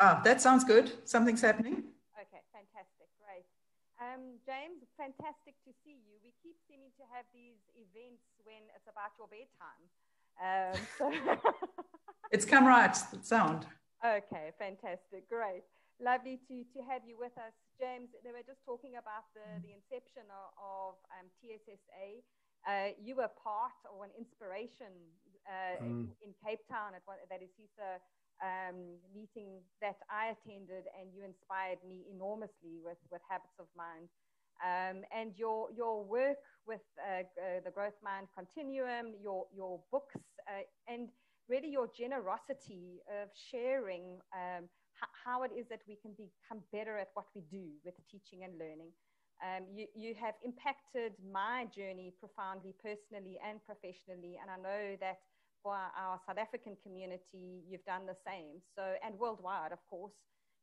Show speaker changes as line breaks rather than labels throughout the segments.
Ah, that sounds good. Something's happening.
Okay, fantastic, great. James, fantastic to see you. We keep seeming to have these events when it's about your bedtime.
It's come right, the sound.
Okay, fantastic, great. Lovely to have you with us. James, they were just talking about the inception of TSSA. You were part or an inspiration in Cape Town at that ISISA meeting that I attended, and you inspired me enormously with Habits of Mind. And your work with the Growth Mind Continuum, your books, and really your generosity of sharing how it is that we can become better at what we do with teaching and learning. You have impacted my journey profoundly, personally and professionally, and I know that for our South African community, you've done the same. So, and worldwide, of course.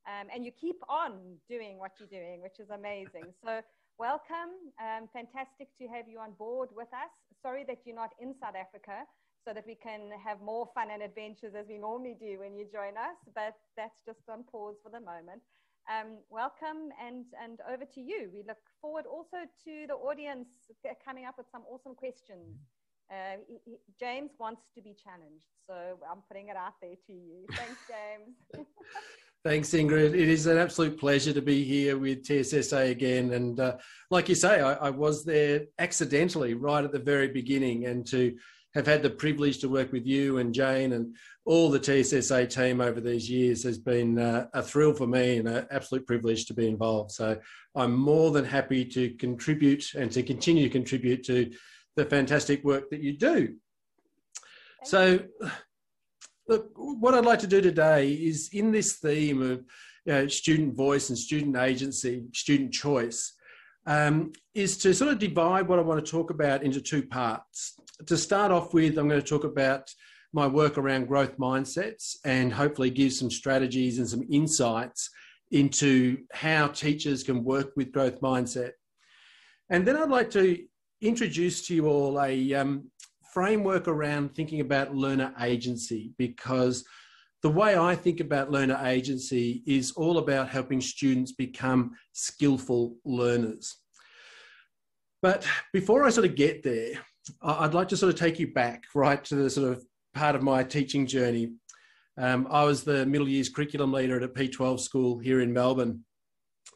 And you keep on doing what you're doing, which is amazing. So welcome. Fantastic to have you on board with us. Sorry that you're not in South Africa, so that we can have more fun and adventures as we normally do when you join us, but that's just on pause for the moment. Welcome, and over to you. We look forward also to the audience coming up with some awesome questions. James wants to be challenged, so I'm putting it out there to you. Thanks, James.
Thanks, Ingrid. It is an absolute pleasure to be here with TSSA again. And like you say, I was there accidentally right at the very beginning, and to have had the privilege to work with you and Jane and all the TSSA team over these years has been a thrill for me and an absolute privilege to be involved. So I'm more than happy to contribute and to continue to contribute to the fantastic work that you do. So, look, what I'd like to do today is, in this theme of student voice and student agency, student choice, is to sort of divide what I want to talk about into two parts. To start off with, I'm going to talk about my work around growth mindsets and hopefully give some strategies and some insights into how teachers can work with growth mindset. And then I'd like to introduce to you all a framework around thinking about learner agency, because the way I think about learner agency is all about helping students become skillful learners. But before I sort of get there, I'd like to sort of take you back right to the sort of part of my teaching journey. I was the middle years curriculum leader at a P12 school here in Melbourne,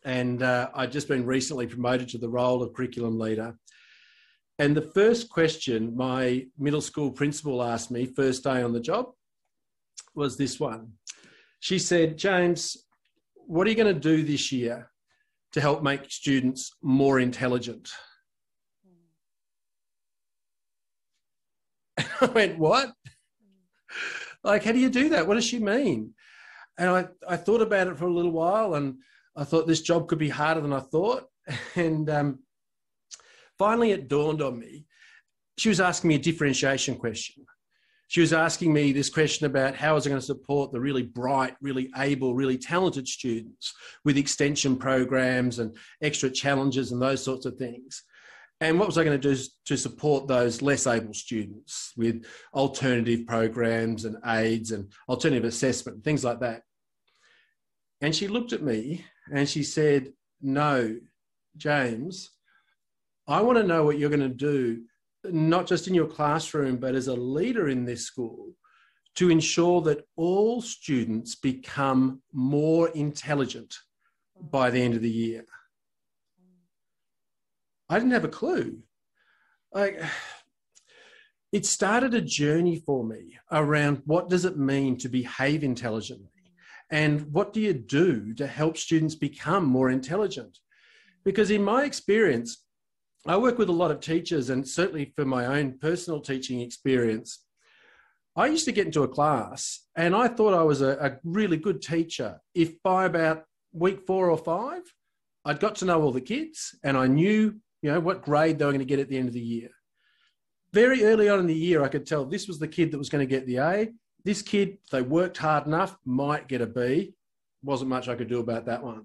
and I'd just been recently promoted to the role of curriculum leader. And the first question my middle school principal asked me first day on the job was this one. She said, "James, what are you going to do this year to help make students more intelligent?" And I went, "What? Like, how do you do that? What does she mean?" And I thought about it for a little while, and I thought this job could be harder than I thought. And finally, it dawned on me. She was asking me a differentiation question. She was asking me this question about how was I going to support the really bright, really able, really talented students with extension programs and extra challenges and those sorts of things. And what was I going to do to support those less able students with alternative programs and aids and alternative assessment, things like that. And she looked at me and she said, "No, James, I want to know what you're going to do, not just in your classroom, but as a leader in this school, to ensure that all students become more intelligent by the end of the year." I didn't have a clue. It started a journey for me around what does it mean to behave intelligently, and what do you do to help students become more intelligent? Because in my experience, I work with a lot of teachers, and certainly for my own personal teaching experience, I used to get into a class and I thought I was a really good teacher if by about week 4 or 5, I'd got to know all the kids and I knew, what grade they were going to get at the end of the year. Very early on in the year, I could tell this was the kid that was going to get the A. This kid, if they worked hard enough, might get a B. Wasn't much I could do about that one.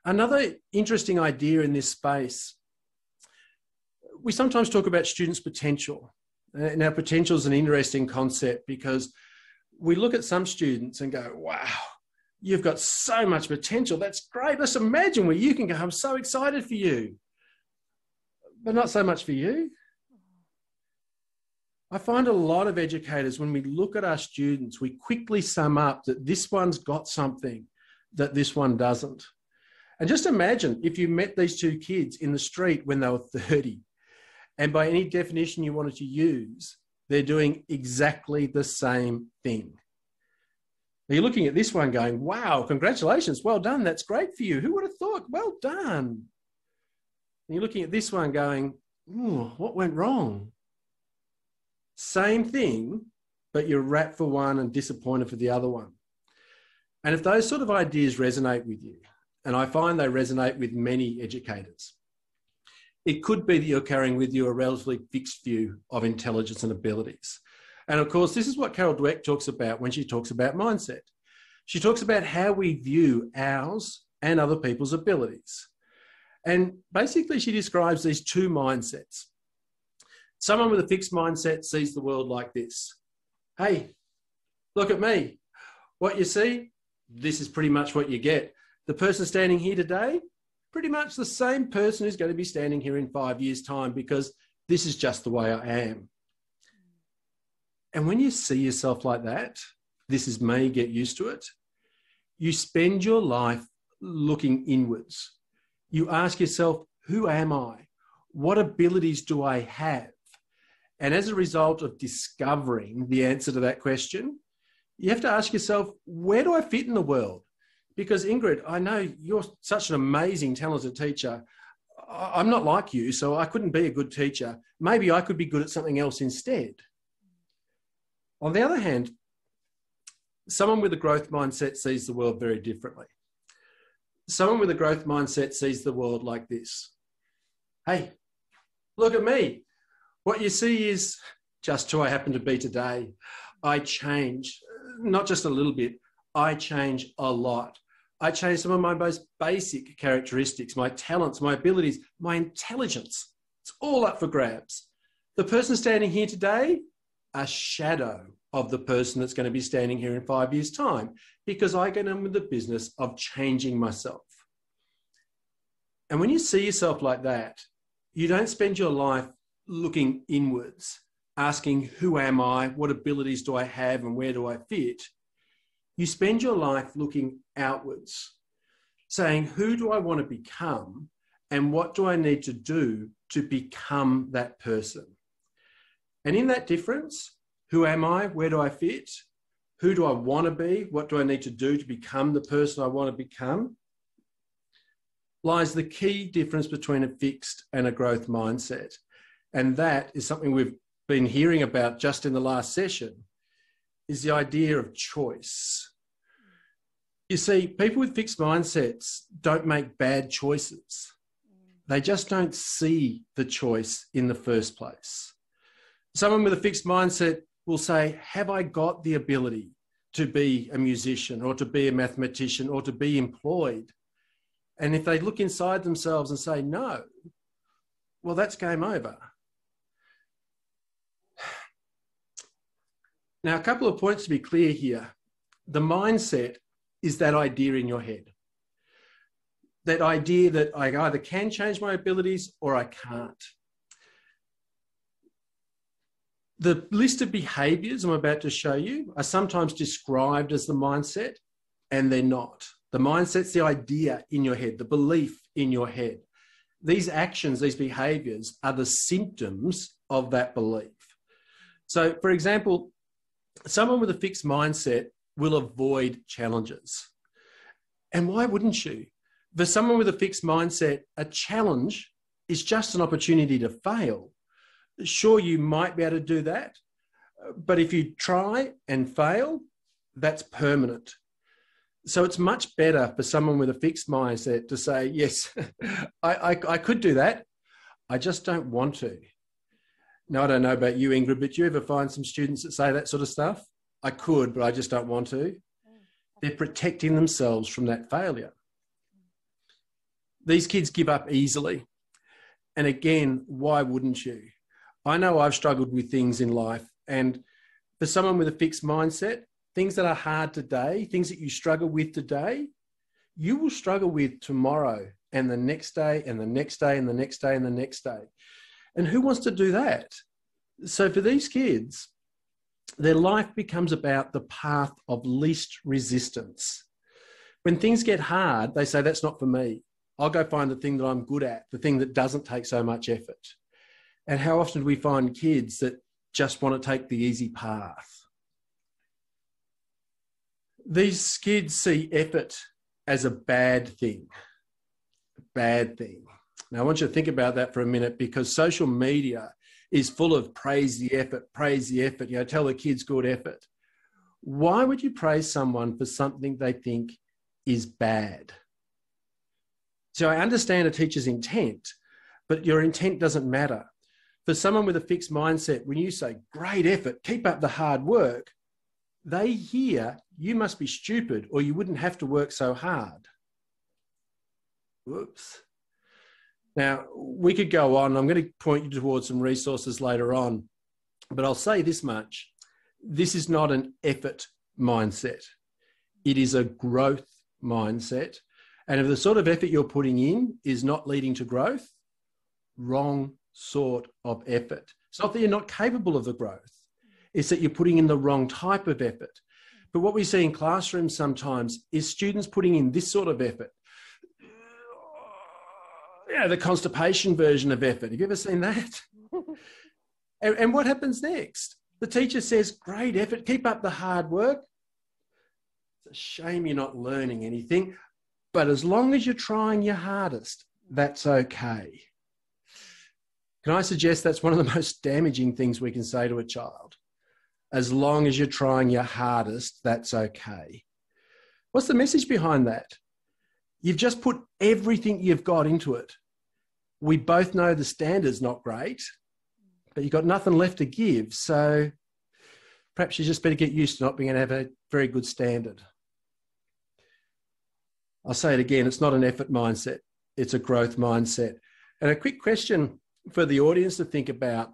Another interesting idea in this space, we sometimes talk about students' potential. Now, potential is an interesting concept because we look at some students and go, wow, you've got so much potential. That's great. Let's imagine where you can go. I'm so excited for you. But not so much for you. I find a lot of educators, when we look at our students, we quickly sum up that this one's got something that this one doesn't. And just imagine if you met these two kids in the street when they were 30, and by any definition you wanted to use, they're doing exactly the same thing. Now you're looking at this one going, wow, congratulations, well done, that's great for you. Who would have thought? Well done. And you're looking at this one going, what went wrong? Same thing, but you're rapt for one and disappointed for the other one. And if those sort of ideas resonate with you, and I find they resonate with many educators, it could be that you're carrying with you a relatively fixed view of intelligence and abilities. And of course, this is what Carol Dweck talks about when she talks about mindset. She talks about how we view ours and other people's abilities. And basically, she describes these two mindsets. Someone with a fixed mindset sees the world like this. Hey, look at me. What you see, this is pretty much what you get. The person standing here today, pretty much the same person who's going to be standing here in 5 years' time, because this is just the way I am. And when you see yourself like that, this is me, get used to it, you spend your life looking inwards. You ask yourself, who am I? What abilities do I have? And as a result of discovering the answer to that question, you have to ask yourself, where do I fit in the world? Because Ingrid, I know you're such an amazing, talented teacher. I'm not like you, so I couldn't be a good teacher. Maybe I could be good at something else instead. On the other hand, someone with a growth mindset sees the world very differently. Someone with a growth mindset sees the world like this. Hey, look at me. What you see is just who I happen to be today. I change, not just a little bit. I change a lot. I change some of my most basic characteristics, my talents, my abilities, my intelligence. It's all up for grabs. The person standing here today, a shadow of the person that's going to be standing here in 5 years' time, because I get on with the business of changing myself. And when you see yourself like that, you don't spend your life looking inwards, asking, who am I? What abilities do I have and where do I fit? You spend your life looking outwards, saying, who do I want to become and what do I need to do to become that person? And in that difference, who am I? Where do I fit? Who do I want to be? What do I need to do to become the person I want to become? Lies the key difference between a fixed and a growth mindset. And that is something we've been hearing about just in the last session, is the idea of choice. You see, people with fixed mindsets don't make bad choices. They just don't see the choice in the first place. Someone with a fixed mindset will say, have I got the ability to be a musician or to be a mathematician or to be employed? And if they look inside themselves and say no, well, that's game over. Now, a couple of points to be clear here. The mindset is that idea in your head. That idea that I either can change my abilities or I can't. The list of behaviours I'm about to show you are sometimes described as the mindset, and they're not. The mindset's the idea in your head, the belief in your head. These actions, these behaviours are the symptoms of that belief. So, for example, someone with a fixed mindset will avoid challenges. And why wouldn't you? For someone with a fixed mindset, a challenge is just an opportunity to fail. Sure, you might be able to do that, but if you try and fail, that's permanent. So it's much better for someone with a fixed mindset to say, yes, I could do that. I just don't want to. Now, I don't know about you, Ingrid, but do you ever find some students that say that sort of stuff? I could, but I just don't want to. They're protecting themselves from that failure. These kids give up easily. And again, why wouldn't you? I know I've struggled with things in life, and for someone with a fixed mindset, things that are hard today, things that you struggle with today, you will struggle with tomorrow and the next day and the next day and the next day and the next day. And who wants to do that? So for these kids, their life becomes about the path of least resistance. When things get hard, they say, that's not for me. I'll go find the thing that I'm good at, the thing that doesn't take so much effort. And how often do we find kids that just want to take the easy path? These kids see effort as a bad thing. Bad thing. Now, I want you to think about that for a minute, because social media is full of praise the effort, tell the kids good effort. Why would you praise someone for something they think is bad? So I understand a teacher's intent, but your intent doesn't matter. For someone with a fixed mindset, when you say, great effort, keep up the hard work, they hear, you must be stupid or you wouldn't have to work so hard. Whoops. Now, we could go on. I'm going to point you towards some resources later on, but I'll say this much. This is not an effort mindset. It is a growth mindset. And if the sort of effort you're putting in is not leading to growth, wrong sort of effort. It's not that you're not capable of the growth. It's that you're putting in the wrong type of effort. But what we see in classrooms sometimes is students putting in this sort of effort. Yeah, the constipation version of effort. Have you ever seen that? And what happens next? The teacher says, great effort, keep up the hard work. It's a shame you're not learning anything, but as long as you're trying your hardest, that's okay. Can I suggest that's one of the most damaging things we can say to a child? As long as you're trying your hardest, that's okay. What's the message behind that? You've just put everything you've got into it. We both know the standard's not great, but you've got nothing left to give. So perhaps you just better get used to not being able to have a very good standard. I'll say it again, it's not an effort mindset. It's a growth mindset. And a quick question for the audience to think about.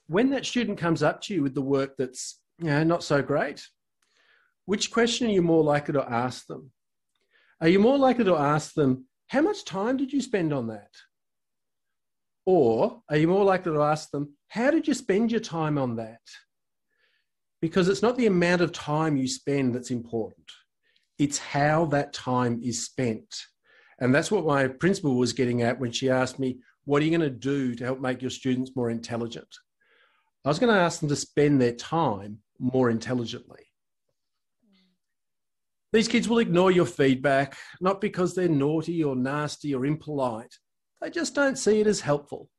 When that student comes up to you with the work that's not so great, which question are you more likely to ask them? Are you more likely to ask them, how much time did you spend on that? Or are you more likely to ask them, how did you spend your time on that? Because it's not the amount of time you spend that's important. It's how that time is spent. And that's what my principal was getting at when she asked me, what are you going to do to help make your students more intelligent? I was going to ask them to spend their time more intelligently. These kids will ignore your feedback, not because they're naughty or nasty or impolite. They just don't see it as helpful.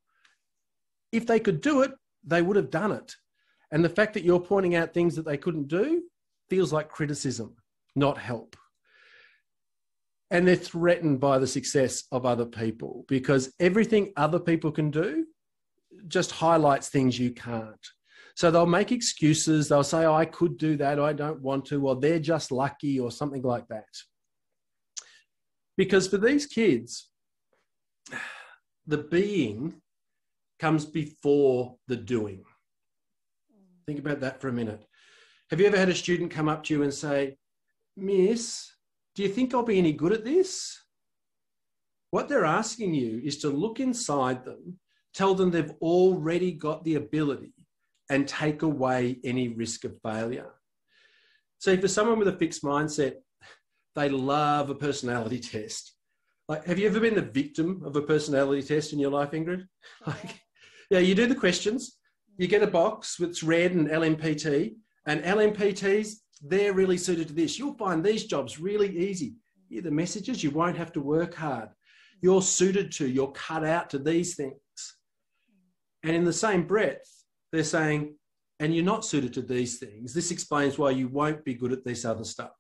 If they could do it, they would have done it. And the fact that you're pointing out things that they couldn't do feels like criticism, not help. And they're threatened by the success of other people because everything other people can do just highlights things you can't. So they'll make excuses. They'll say, oh, I could do that. I don't want to, or they're just lucky or something like that. Because for these kids, the being comes before the doing. Think about that for a minute. Have you ever had a student come up to you and say, Miss, do you think I'll be any good at this? What they're asking you is to look inside them, tell them they've already got the ability and take away any risk of failure. So for someone with a fixed mindset, they love a personality test. Like, have you ever been the victim of a personality test in your life, Ingrid? You do the questions, you get a box that's red and LMPT, and LMPTs, they're really suited to this. You'll find these jobs really easy. Here are the messages, you won't have to work hard. You're suited to, you're cut out to these things. And in the same breath, they're saying, and you're not suited to these things. This explains why you won't be good at this other stuff.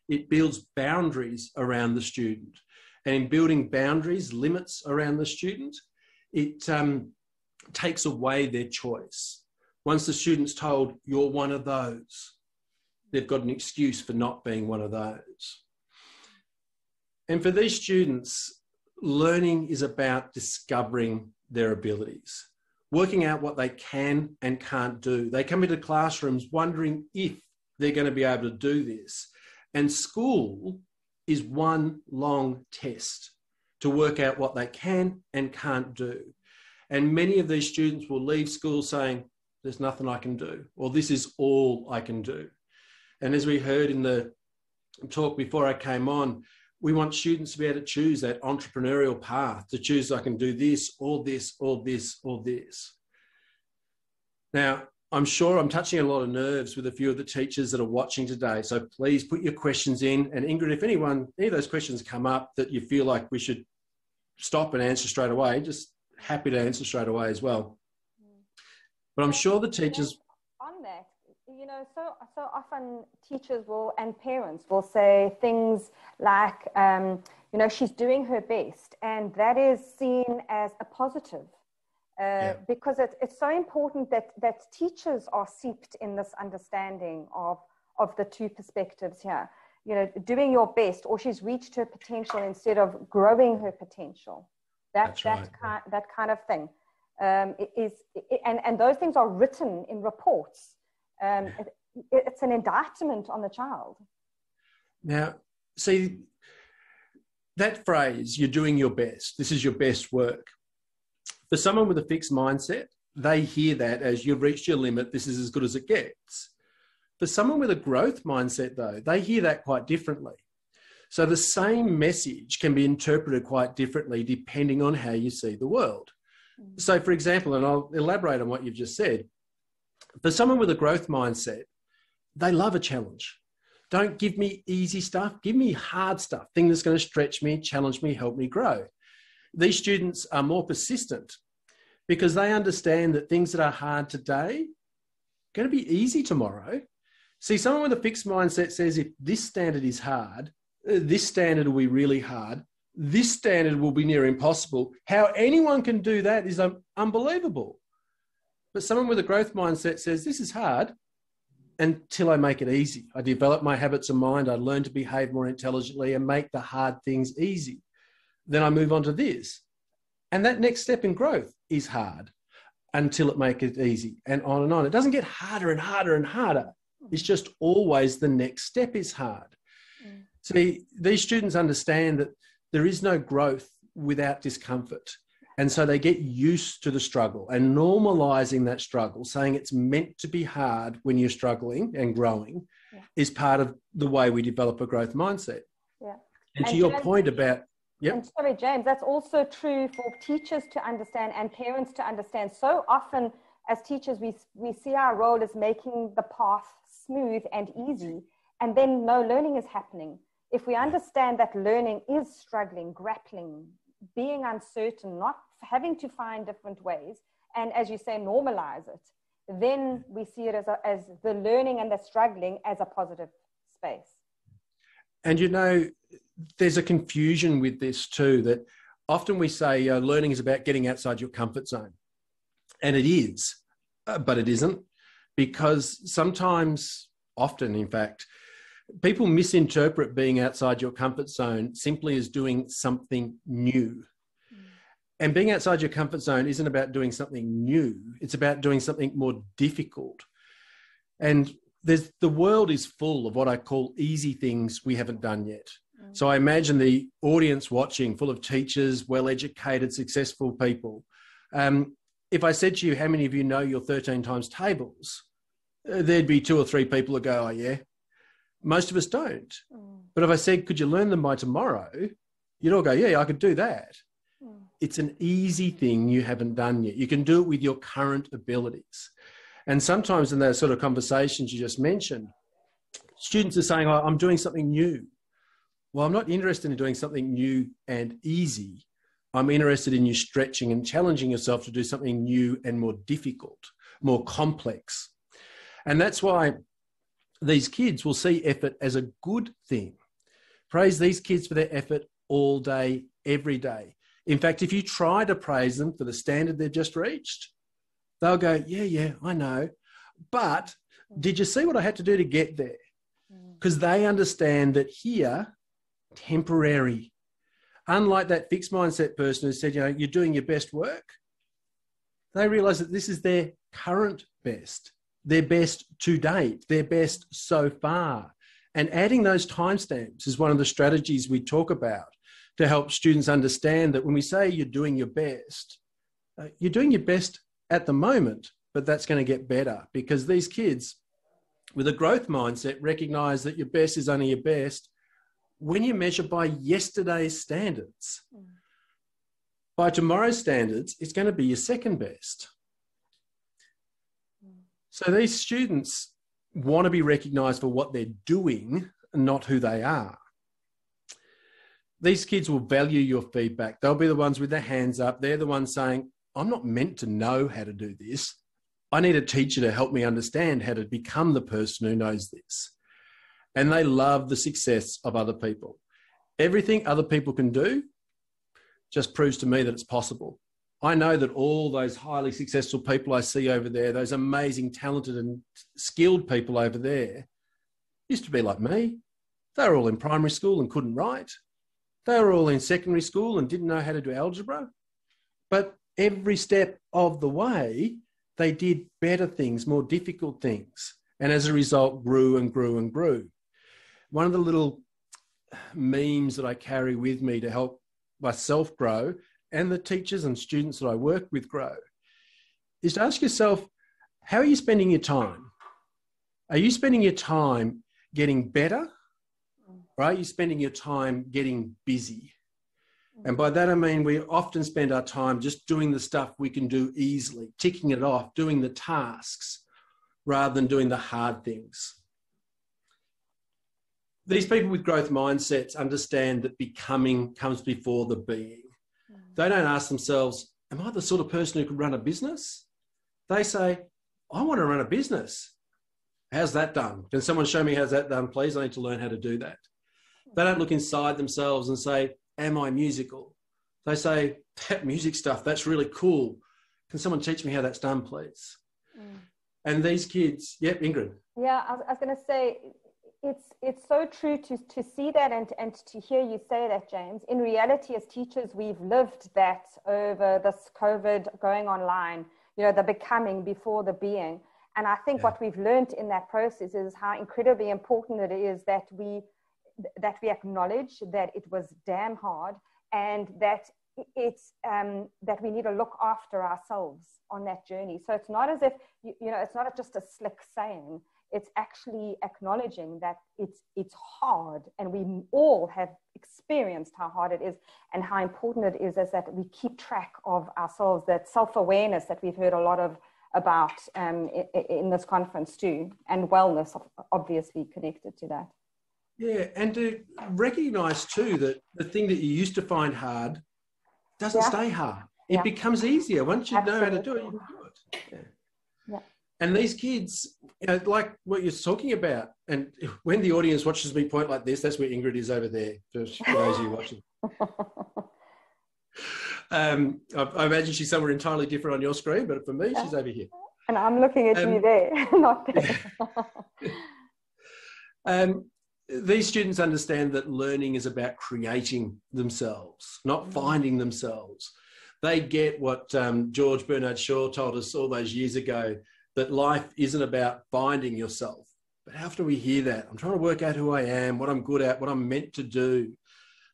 It builds boundaries around the student. And in building boundaries, limits around the student, it takes away their choice. Once the student's told, you're one of those, they've got an excuse for not being one of those. And for these students, learning is about discovering their abilities, working out what they can and can't do. They come into classrooms wondering if they're going to be able to do this. And school is one long test to work out what they can and can't do. And many of these students will leave school saying, there's nothing I can do, or this is all I can do. And as we heard in the talk before I came on, we want students to be able to choose that entrepreneurial path, to choose I can do this, or this, or this, or this. Now, I'm sure I'm touching a lot of nerves with a few of the teachers that are watching today. So please put your questions in. And Ingrid, if any of those questions come up that you feel like we should stop and answer straight away, just happy to answer straight away as well. But I'm sure the teachers...
On that, so often teachers and parents will say things like, she's doing her best, and that is seen as a positive. Because it's so important that teachers are seeped in this understanding of the two perspectives here. Doing your best, or she's reached her potential instead of growing her potential. That kind of thing. And those things are written in reports. It's an indictment on the child.
Now, see, that phrase, you're doing your best, this is your best work. For someone with a fixed mindset, they hear that as you've reached your limit, this is as good as it gets. For someone with a growth mindset, though, they hear that quite differently. So the same message can be interpreted quite differently depending on how you see the world. So, for example, and I'll elaborate on what you've just said, for someone with a growth mindset, they love a challenge. Don't give me easy stuff, give me hard stuff, thing that's going to stretch me, challenge me, help me grow. These students are more persistent because they understand that things that are hard today are going to be easy tomorrow. See, someone with a fixed mindset says, if this standard is hard, this standard will be really hard, this standard will be near impossible. How anyone can do that is unbelievable. But someone with a growth mindset says, this is hard until I make it easy. I develop my habits of mind, I learn to behave more intelligently and make the hard things easy. Then I move on to this. And that next step in growth is hard until it makes it easy, and on and on. It doesn't get harder and harder and harder. It's just always the next step is hard. See, these students understand that there is no growth without discomfort. And so they get used to the struggle and normalizing that struggle, saying it's meant to be hard when you're struggling and growing is part of the way we develop a growth mindset. Yeah. And to your point about...
And sorry, James, that's also true for teachers to understand and parents to understand. So often as teachers, we see our role as making the path smooth and easy, and then no learning is happening. If we understand that learning is struggling, grappling, being uncertain, not having to find different ways, and as you say, normalize it, then we see it as the learning and the struggling as a positive space.
And there's a confusion with this too, that often we say learning is about getting outside your comfort zone. And it is, but it isn't, because often in fact, people misinterpret being outside your comfort zone simply as doing something new. And being outside your comfort zone isn't about doing something new. It's about doing something more difficult. And the world is full of what I call easy things we haven't done yet. So I imagine the audience watching full of teachers, well-educated, successful people. If I said to you, how many of you know your 13 times tables? There'd be 2 or 3 people who go, oh yeah. Most of us don't. But if I said, could you learn them by tomorrow? You'd all go, yeah, I could do that. It's an easy thing you haven't done yet. You can do it with your current abilities. And sometimes in those sort of conversations you just mentioned, students are saying, oh, I'm doing something new. Well, I'm not interested in doing something new and easy. I'm interested in you stretching and challenging yourself to do something new and more difficult, more complex. And that's why these kids will see effort as a good thing. Praise these kids for their effort all day, every day. In fact, if you try to praise them for the standard they've just reached, they'll go, yeah, I know. But did you see what I had to do to get there? Because they understand that here, temporary. Unlike that fixed mindset person who said, you're doing your best work, they realize that this is their current best. their best to date, their best so far. And adding those timestamps is one of the strategies we talk about to help students understand that when we say you're doing your best at the moment, but that's going to get better, because these kids with a growth mindset recognize that your best is only your best when you measure by yesterday's standards. By tomorrow's standards, it's going to be your second best. So these students want to be recognised for what they're doing, not who they are. These kids will value your feedback. They'll be the ones with their hands up. They're the ones saying, I'm not meant to know how to do this. I need a teacher to help me understand how to become the person who knows this. And they love the success of other people. Everything other people can do just proves to me that it's possible. I know that all those highly successful people I see over there, those amazing, talented and skilled people over there, used to be like me. They were all in primary school and couldn't write. They were all in secondary school and didn't know how to do algebra. But every step of the way, they did better things, more difficult things. And as a result, grew and grew and grew. One of the little memes that I carry with me to help myself grow and the teachers and students that I work with grow is to ask yourself, how are you spending your time? Are you spending your time getting better? Or are you spending your time getting busy? And by that, I mean, we often spend our time just doing the stuff we can do easily, ticking it off, doing the tasks, rather than doing the hard things. These people with growth mindsets understand that becoming comes before the being. They don't ask themselves, am I the sort of person who could run a business? They say, I want to run a business. How's that done? Can someone show me how's that done, please? I need to learn how to do that. They don't look inside themselves and say, am I musical? They say, that music stuff, that's really cool. Can someone teach me how that's done, please? And these kids, yep, Ingrid.
Yeah, I was going to say, it's so true to see that and to hear you say that, James. In reality, as teachers, we've lived that over this COVID going online, you know, the becoming before the being. And I think what we've learned in that process is how incredibly important it is that we acknowledge that it was damn hard, and that it's that we need to look after ourselves on that journey. So it's not as if you know, it's not just a slick saying. It's actually acknowledging that it's hard, and we all have experienced how hard it is and how important it is that we keep track of ourselves, that self-awareness that we've heard a lot of about in this conference too, and wellness obviously connected to that.
Yeah, and to recognise too that the thing that you used to find hard doesn't stay hard. It becomes easier. Once you know how to do it, you can do it. Yeah. And these kids, you know, like what you're talking about, and when the audience watches me point like this, that's where Ingrid is over there, for those of you watching. I imagine she's somewhere entirely different on your screen, but for me, she's over here.
And I'm looking at you there, not there.
These students understand that learning is about creating themselves, not finding themselves. They get what George Bernard Shaw told us all those years ago, that life isn't about finding yourself. But after we hear that, I'm trying to work out who I am, what I'm good at, what I'm meant to do,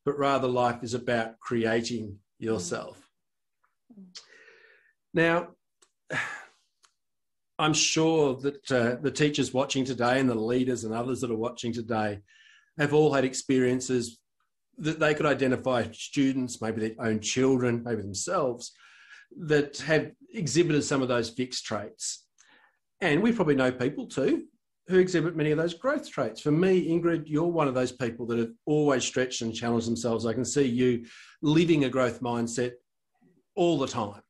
but rather life is about creating yourself. Now, I'm sure that the teachers watching today and the leaders and others that are watching today have all had experiences that they could identify students, maybe their own children, maybe themselves, that have exhibited some of those fixed traits. And we probably know people too who exhibit many of those growth traits. For me, Ingrid, you're one of those people that have always stretched and challenged themselves. I can see you living a growth mindset all the time.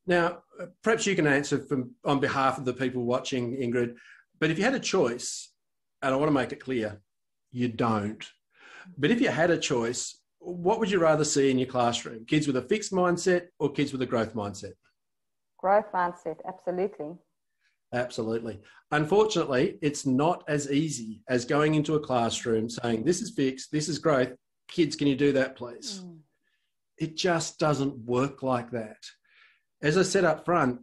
Now, perhaps you can answer on behalf of the people watching, Ingrid, but if you had a choice, and I want to make it clear, you don't. But if you had a choice, what would you rather see in your classroom? Kids with a fixed mindset or kids with a growth mindset?
Growth mindset, absolutely.
Absolutely. Unfortunately, it's not as easy as going into a classroom saying, this is fixed, this is growth. Kids, can you do that, please? It just doesn't work like that. As I said up front,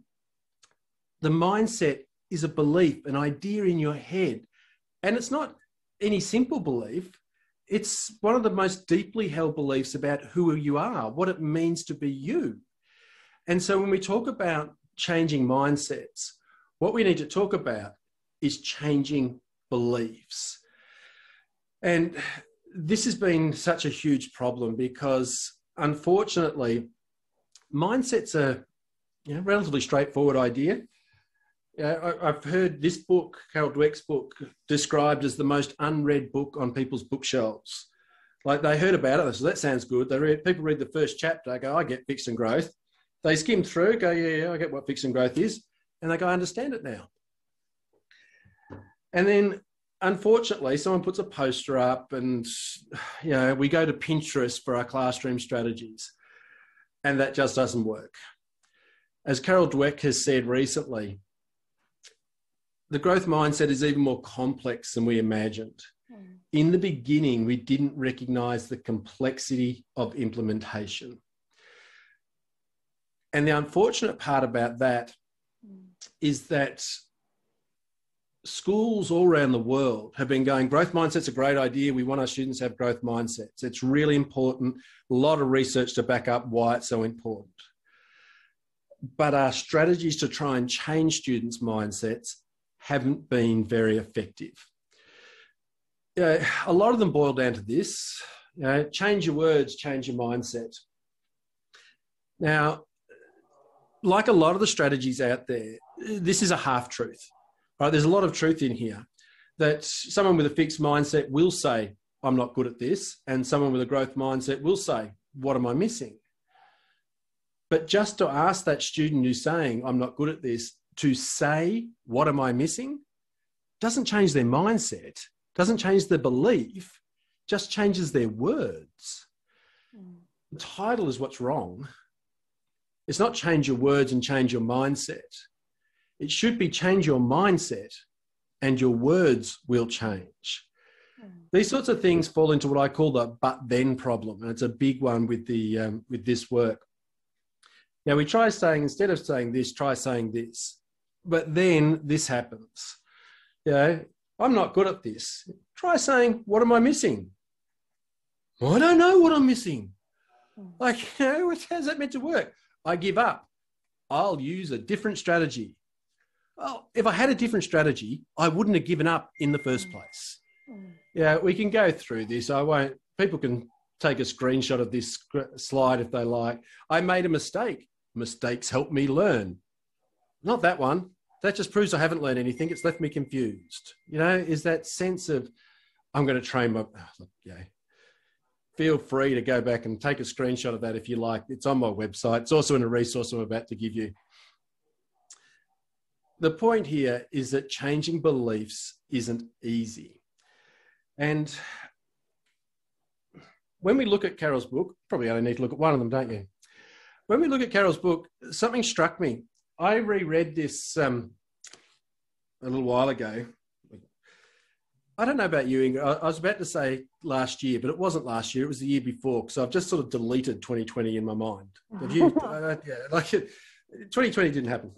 the mindset is a belief, an idea in your head. And it's not any simple belief. It's one of the most deeply held beliefs about who you are, what it means to be you. And so when we talk about changing mindsets, what we need to talk about is changing beliefs. And this has been such a huge problem because, unfortunately, mindsets are a relatively straightforward idea. I've heard this book, Carol Dweck's book, described as the most unread book on people's bookshelves. Like, they heard about it, so that sounds good. People read the first chapter, go, I get fixed and growth. They skim through, go, yeah, I get what fixed and growth is. And they go, I understand it now. And then, unfortunately, someone puts a poster up and, we go to Pinterest for our classroom strategies. And that just doesn't work. As Carol Dweck has said recently, the growth mindset is even more complex than we imagined. In the beginning, we didn't recognize the complexity of implementation. And the unfortunate part about that is that schools all around the world have been going, growth mindset's a great idea. We want our students to have growth mindsets. It's really important. A lot of research to back up why it's so important. But our strategies to try and change students' mindsets haven't been very effective. A lot of them boil down to this, change your words, change your mindset. Now, like a lot of the strategies out there, this is a half-truth. Right? There's a lot of truth in here that someone with a fixed mindset will say, I'm not good at this, and someone with a growth mindset will say, what am I missing? But just to ask that student who's saying, I'm not good at this, to say, what am I missing, doesn't change their mindset, doesn't change their belief, just changes their words. The title is what's wrong. It's not change your words and change your mindset. It should be change your mindset and your words will change. These sorts of things fall into what I call the but-then problem, and it's a big one with this work. Now, we try saying, instead of saying this, try saying this. But then this happens. I'm not good at this. Try saying, what am I missing? Well, I don't know what I'm missing. Like, how's that meant to work? I give up. I'll use a different strategy. Well, if I had a different strategy, I wouldn't have given up in the first place. We can go through this. People can take a screenshot of this slide if they like. I made a mistake. Mistakes help me learn. Not that one. That just proves I haven't learned anything. It's left me confused. Is that sense of, I'm going to train my, feel free to go back and take a screenshot of that if you like. It's on my website. It's also in a resource I'm about to give you. The point here is that changing beliefs isn't easy. And when we look at Carol's book, probably only need to look at one of them, don't you? When we look at Carol's book, something struck me. I reread this a little while ago. I don't know about you, Ingrid. I was about to say last year, but it wasn't last year. It was the year before, because I've just sort of deleted 2020 in my mind. Have you? 2020 didn't happen.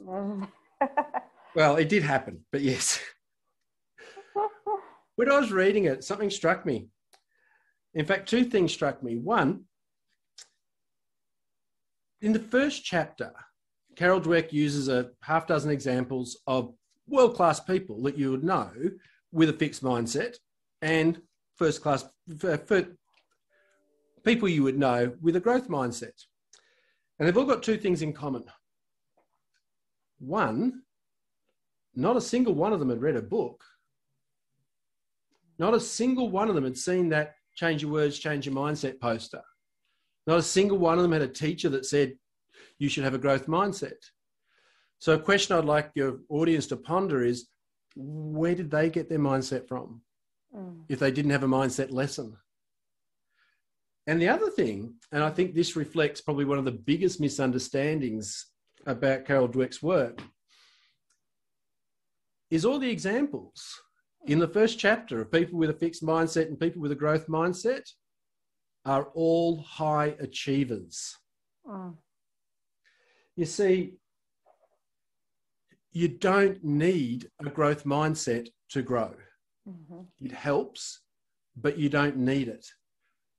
Well, it did happen, but yes. When I was reading it, something struck me. In fact, two things struck me. One, in the first chapter, Carol Dweck uses a half dozen examples of world-class people that you would know with a fixed mindset and first-class people you would know with a growth mindset. And they've all got two things in common. One, not a single one of them had read a book. Not a single one of them had seen that change your words, change your mindset poster. Not a single one of them had a teacher that said, you should have a growth mindset. So a question I'd like your audience to ponder is, where did they get their mindset from if they didn't have a mindset lesson? And the other thing, and I think this reflects probably one of the biggest misunderstandings about Carol Dweck's work, is all the examples in the first chapter of people with a fixed mindset and people with a growth mindset are all high achievers. You see, you don't need a growth mindset to grow.
Mm-hmm.
It helps, but you don't need it.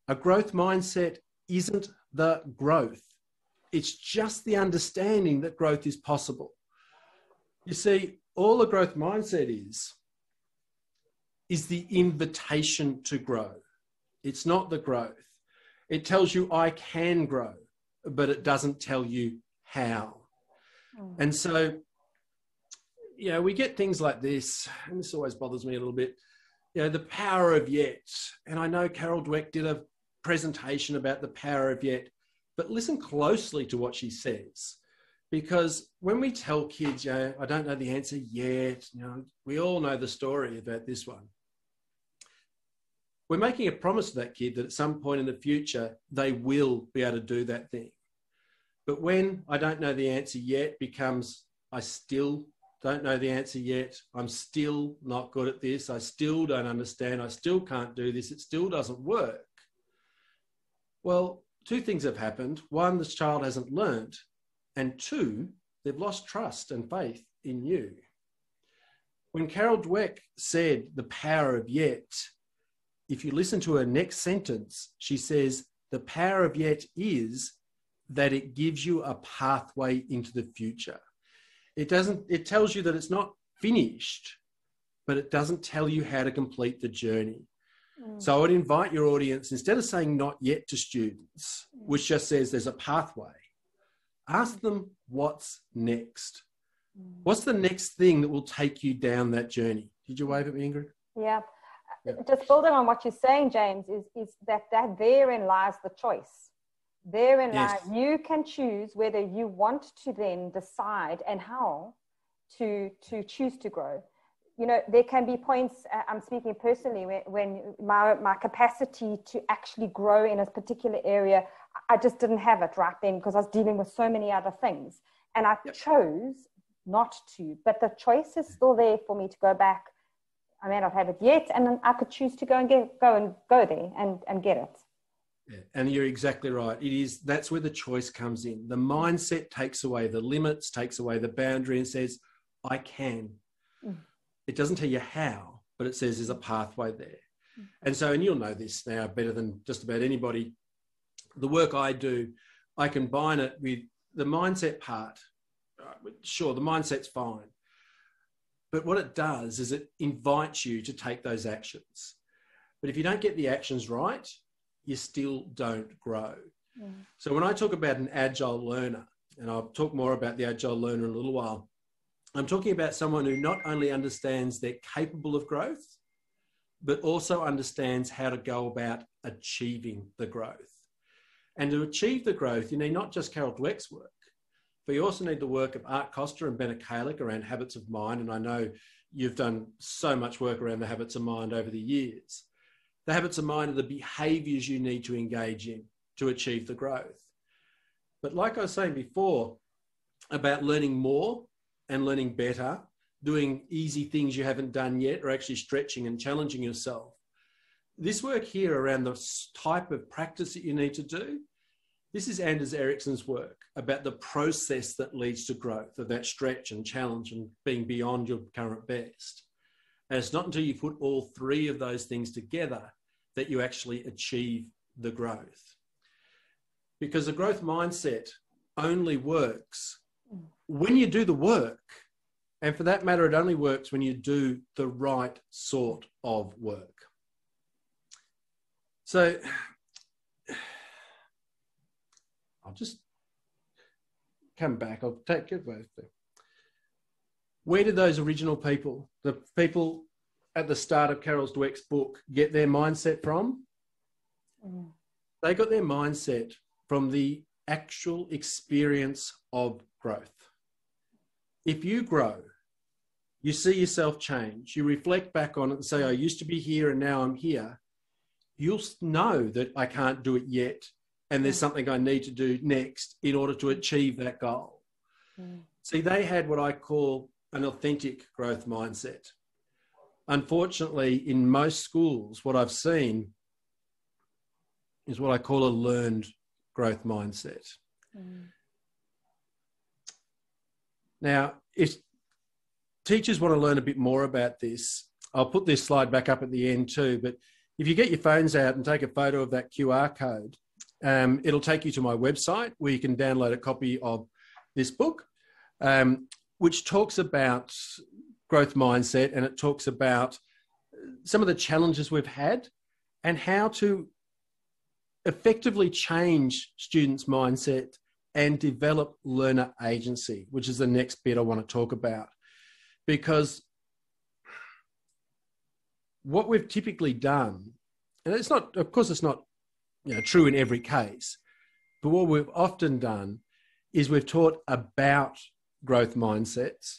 A growth mindset isn't the growth. It's just the understanding that growth is possible. You see, all a growth mindset is the invitation to grow. It's not the growth. It tells you I can grow, but it doesn't tell you how. And so, you know, we get things like this, and this always bothers me a little bit, you know, the power of yet. And I know Carol Dweck did a presentation about the power of yet, but listen closely to what she says. Because when we tell kids, you know, I don't know the answer yet, you know, we all know the story about this one. We're making a promise to that kid that at some point in the future, they will be able to do that thing. But when I don't know the answer yet becomes, I still don't know the answer yet, I'm still not good at this, I still don't understand, I still can't do this, it still doesn't work. Well, two things have happened. One, this child hasn't learned. And two, they've lost trust and faith in you. When Carol Dweck said the power of yet, if you listen to her next sentence, she says, the power of yet is that it gives you a pathway into the future. It tells you that it's not finished, but it doesn't tell you how to complete the journey. So I would invite your audience, instead of saying not yet to students, which just says there's a pathway, ask them what's next. What's the next thing that will take you down that journey? Did you wave at me, Ingrid?
Yeah. Just building on what you're saying, James, is that therein lies the choice. Therein lies, you can choose whether you want to then decide and how to choose to grow. You know, there can be points, I'm speaking personally, when my capacity to actually grow in a particular area, I just didn't have it right then because I was dealing with so many other things. And I chose not to, but the choice is still there for me to go back. I may not have it yet, and then I could choose to go there and get it.
Yeah, and you're exactly right. That's where the choice comes in. The mindset takes away the limits, takes away the boundary and says, I can. It doesn't tell you how, but it says there's a pathway there. And so, and you'll know this now better than just about anybody, the work I do, I combine it with the mindset part. Sure, the mindset's fine. But what it does is it invites you to take those actions. But if you don't get the actions right, you still don't grow. So when I talk about an agile learner, and I'll talk more about the agile learner in a little while, I'm talking about someone who not only understands they're capable of growth, but also understands how to go about achieving the growth. And to achieve the growth, you need not just Carol Dweck's work, but you also need the work of Art Costa and Bennett Kalick around habits of mind. And I know you've done so much work around the habits of mind over the years. The habits of mind are the behaviours you need to engage in to achieve the growth. But like I was saying before about learning more and learning better, doing easy things you haven't done yet, or actually stretching and challenging yourself. This work here around the type of practice that you need to do, this is Anders Ericsson's work about the process that leads to growth, of that stretch and challenge and being beyond your current best. And it's not until you put all three of those things together that you actually achieve the growth. Because the growth mindset only works when you do the work. And for that matter, it only works when you do the right sort of work. So I'll just come back. I'll take it both there. Where did those original people, the people at the start of Carol Dweck's book, get their mindset from? They got their mindset from the actual experience of growth. If you grow, you see yourself change, you reflect back on it and say, I used to be here and now I'm here, you'll know that I can't do it yet and there's something I need to do next in order to achieve that goal. See, they had what I call an authentic growth mindset. Unfortunately, in most schools, what I've seen is what I call a learned growth mindset. Now, teachers want to learn a bit more about this, I'll put this slide back up at the end too, but if you get your phones out and take a photo of that QR code, it'll take you to my website where you can download a copy of this book, which talks about growth mindset, and it talks about some of the challenges we've had and how to effectively change students' mindset and develop learner agency, which is the next bit I want to talk about. Because what we've typically done, and it's not, of course, it's not true in every case, but what we've often done is we've taught about growth mindsets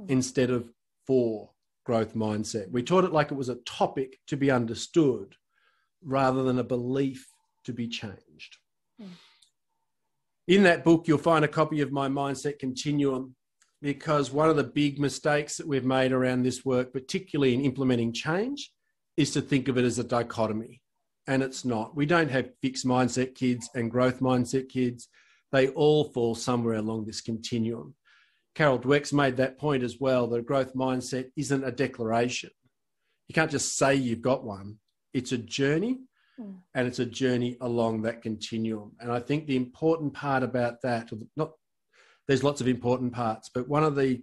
instead of for growth mindset. We taught it like it was a topic to be understood rather than a belief to be changed. In that book, you'll find a copy of my mindset continuum, because one of the big mistakes that we've made around this work, particularly in implementing change, is to think of it as a dichotomy. And it's not. We don't have fixed mindset kids and growth mindset kids. They all fall somewhere along this continuum. Carol Dweck's made that point as well, that a growth mindset isn't a declaration. You can't just say you've got one. It's a journey, and it's a journey along that continuum. And I think the important part about that, there's lots of important parts, but one of the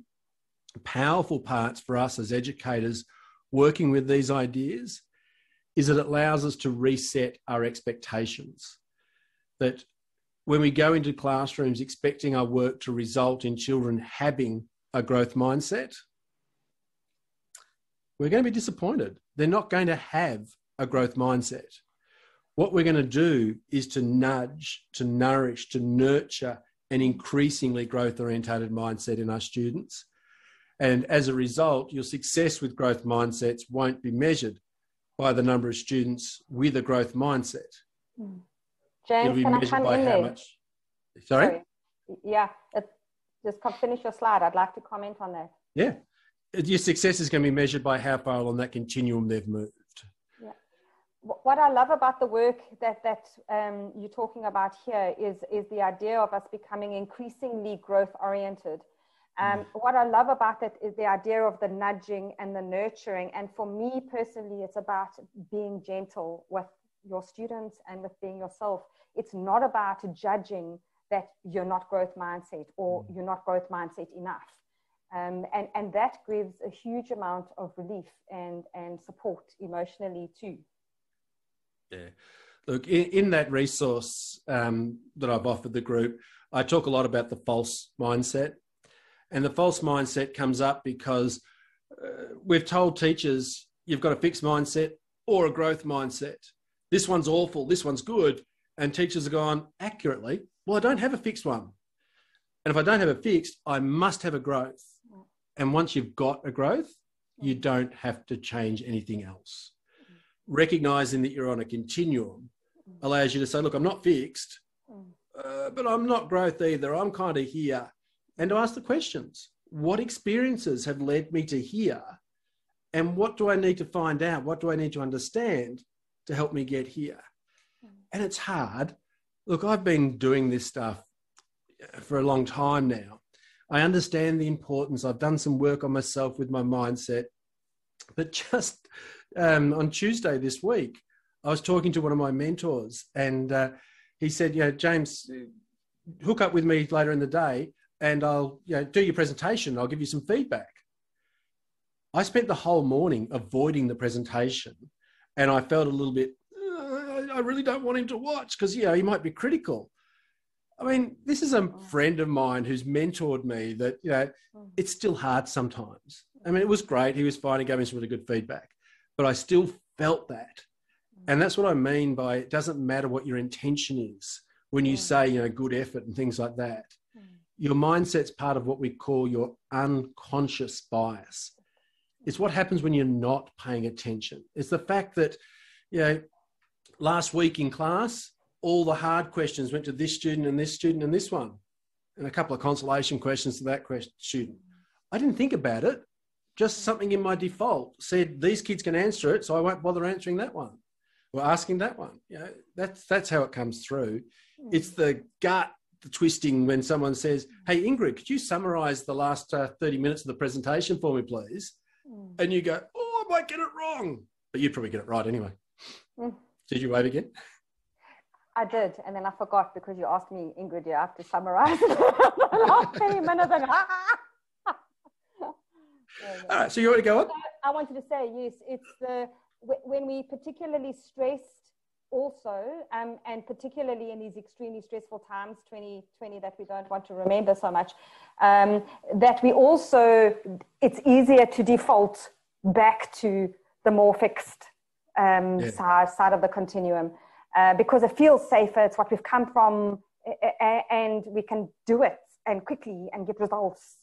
powerful parts for us as educators working with these ideas is that it allows us to reset our expectations. That when we go into classrooms expecting our work to result in children having a growth mindset, we're going to be disappointed. They're not going to have a growth mindset. What we're going to do is to nudge, to nourish, to nurture an increasingly growth-orientated mindset in our students. And as a result, your success with growth mindsets won't be measured by the number of students with a growth mindset.
James, can I come in there?
Sorry?
Yeah, just finish your slide. I'd like to comment on that.
Yeah. Your success is going to be measured by how far along that continuum they've moved.
Yeah. What I love about the work that you're talking about here is the idea of us becoming increasingly growth-oriented. What I love about that is the idea of the nudging and the nurturing. And for me personally, it's about being gentle with your students and with being yourself. It's not about judging that you're not growth mindset or you're not growth mindset enough. And that gives a huge amount of relief and support emotionally too.
Yeah. Look, in that resource that I've offered the group, I talk a lot about the false mindset. And the false mindset comes up because we've told teachers, you've got a fixed mindset or a growth mindset. This one's awful, this one's good. And teachers have gone, accurately, well, I don't have a fixed one. And if I don't have a fixed, I must have a growth. And once you've got a growth, you don't have to change anything else. Recognizing that you're on a continuum allows you to say, look, I'm not fixed, but I'm not growth either. I'm kind of here. And to ask the questions, what experiences have led me to here? And what do I need to find out? What do I need to understand to help me get here? And it's hard. Look, I've been doing this stuff for a long time now. I understand the importance. I've done some work on myself with my mindset. But just on Tuesday this week, I was talking to one of my mentors, and he said, James, hook up with me later in the day and I'll do your presentation. I'll give you some feedback. I spent the whole morning avoiding the presentation, and I felt a little bit, I really don't want him to watch because, he might be critical. I mean, this is a friend of mine who's mentored me that, it's still hard sometimes. I mean, it was great. He was fine. He gave me some really good feedback, but I still felt that. And that's what I mean by it doesn't matter what your intention is when you say, good effort and things like that. Your mindset's part of what we call your unconscious bias. It's what happens when you're not paying attention. It's the fact that, last week in class, all the hard questions went to this student and this student and this one, and a couple of consolation questions to that student. I didn't think about it. Just something in my default said these kids can answer it, so I won't bother answering that one or asking that one. That's how it comes through. It's the gut the twisting when someone says, hey, Ingrid, could you summarize the last 30 minutes of the presentation for me, please? And you go, oh, I might get it wrong. But you'd probably get it right anyway. Did you wave again?
I did, and then I forgot because you asked me, Ingrid, you have to summarize the last 30 minutes. And,
All right, so you want to go on?
I wanted to say, yes, it's when we particularly stressed also, and particularly in these extremely stressful times, 2020, that we don't want to remember so much, that we also, it's easier to default back to the more fixed side of the continuum. Because it feels safer, it's what we've come from, and we can do it and quickly and get results,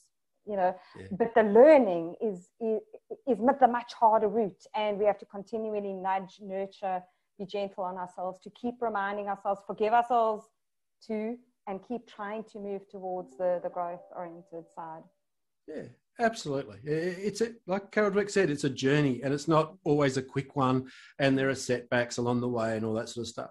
you know. But the learning is the much harder route, and we have to continually nudge, nurture, be gentle on ourselves, to keep reminding ourselves, forgive ourselves too, and keep trying to move towards the growth-oriented side.
Yeah, absolutely. It's like Carol Dweck said, it's a journey, and it's not always a quick one, and there are setbacks along the way and all that sort of stuff.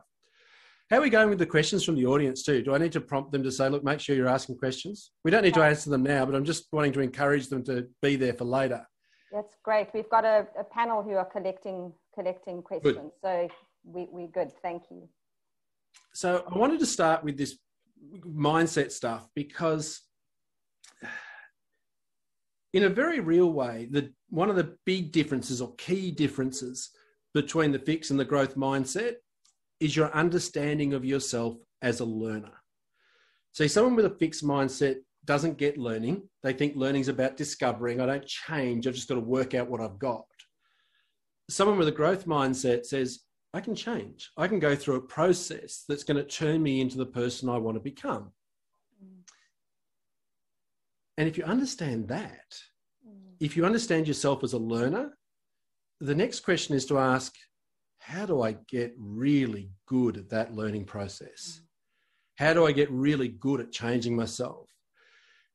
How are we going with the questions from the audience too? Do I need to prompt them to say, look, make sure you're asking questions? We don't need to answer them now, but I'm just wanting to encourage them to be there for later.
That's great. We've got a panel who are collecting questions. Good. So we're good. Thank you.
So I wanted to start with this mindset stuff because in a very real way, one of the big differences or key differences between the fixed and the growth mindset is your understanding of yourself as a learner. See, someone with a fixed mindset doesn't get learning. They think learning's about discovering. I don't change. I've just got to work out what I've got. Someone with a growth mindset says, I can change. I can go through a process that's going to turn me into the person I want to become. And if you understand that, if you understand yourself as a learner, the next question is to ask, how do I get really good at that learning process? How do I get really good at changing myself?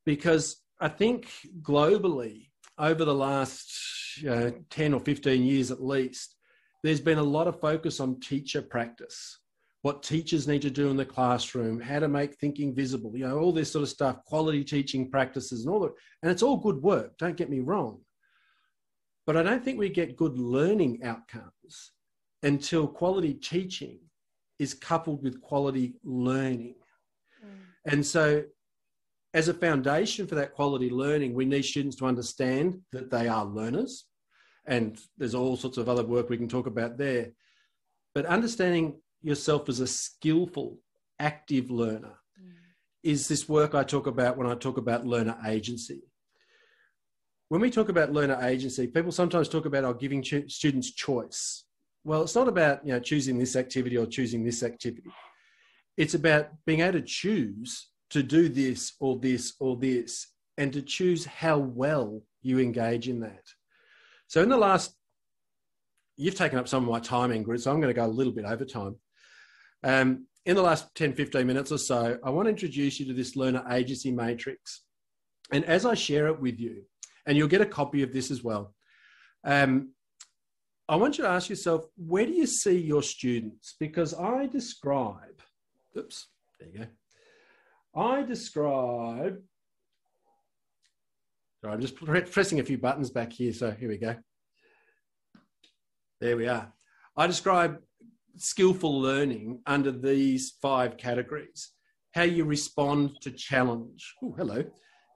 Because I think globally, over the last 10 or 15 years at least, there's been a lot of focus on teacher practice, what teachers need to do in the classroom, how to make thinking visible, you know, all this sort of stuff, quality teaching practices and all that. And it's all good work, don't get me wrong. But I don't think we get good learning outcomes until quality teaching is coupled with quality learning. And so as a foundation for that quality learning, we need students to understand that they are learners. And there's all sorts of other work we can talk about there. But understanding yourself as a skillful, active learner is this work I talk about when I talk about learner agency. When we talk about learner agency, people sometimes talk about giving students choice. Well, it's not about choosing this activity or choosing this activity. It's about being able to choose to do this or this or this, and to choose how well you engage in that. So in the last, you've taken up some of my time, Ingrid, so I'm going to go a little bit over time. In the last 10, 15 minutes or so, I want to introduce you to this learner agency matrix. And as I share it with you, and you'll get a copy of this as well, I want you to ask yourself, where do you see your students? Because I describe, oops, there you go. I'm just pressing a few buttons back here. So here we go. There we are. I describe skillful learning under these 5 categories. How you respond to challenge. Oh, hello.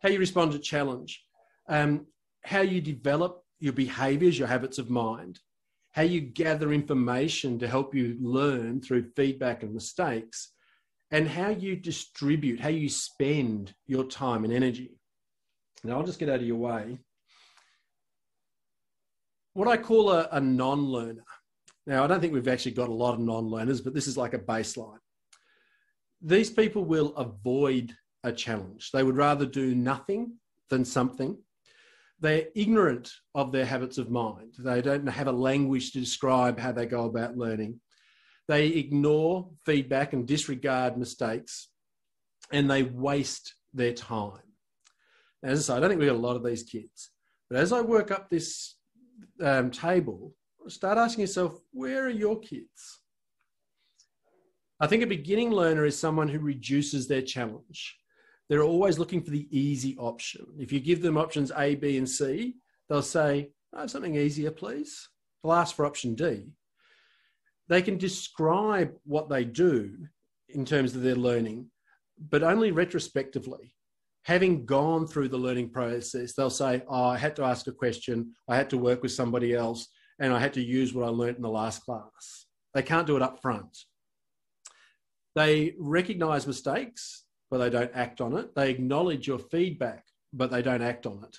How you respond to challenge. How you develop your behaviours, your habits of mind. How you gather information to help you learn through feedback and mistakes. And how you distribute, how you spend your time and energy. Now, I'll just get out of your way. What I call a non-learner. Now, I don't think we've actually got a lot of non-learners, but this is like a baseline. These people will avoid a challenge. They would rather do nothing than something. They're ignorant of their habits of mind. They don't have a language to describe how they go about learning. They ignore feedback and disregard mistakes, and they waste their time. As I say, I don't think we've got a lot of these kids. But as I work up this table, start asking yourself, where are your kids? I think a beginning learner is someone who reduces their challenge. They're always looking for the easy option. If you give them options A, B, and C, they'll say, I have something easier, please. They'll ask for option D. They can describe what they do in terms of their learning, but only retrospectively. Having gone through the learning process, they'll say, oh, I had to ask a question, I had to work with somebody else, and I had to use what I learned in the last class. They can't do it up front. They recognise mistakes, but they don't act on it. They acknowledge your feedback, but they don't act on it.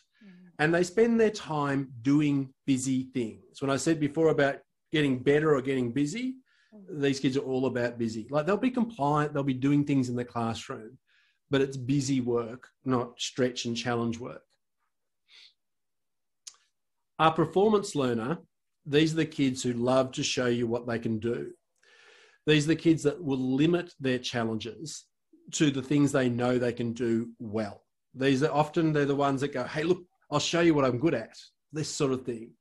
And they spend their time doing busy things. When I said before about getting better or getting busy, these kids are all about busy. Like, they'll be compliant, they'll be doing things in the classroom, but it's busy work, not stretch and challenge work. Our performance learner, these are the kids who love to show you what they can do. These are the kids that will limit their challenges to the things they know they can do well. They're the ones that go, hey, look, I'll show you what I'm good at, this sort of thing.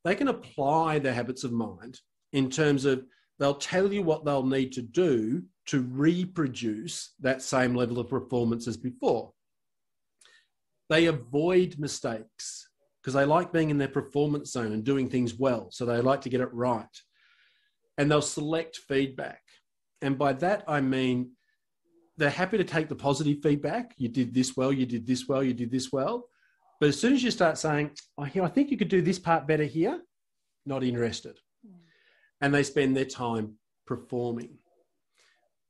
They can apply their habits of mind in terms of they'll tell you what they'll need to do to reproduce that same level of performance as before. They avoid mistakes because they like being in their performance zone and doing things well, so they like to get it right. And they'll select feedback. And by that, I mean, they're happy to take the positive feedback. You did this well, you did this well, you did this well. But as soon as you start saying, oh, I think you could do this part better here, not interested. And they spend their time performing.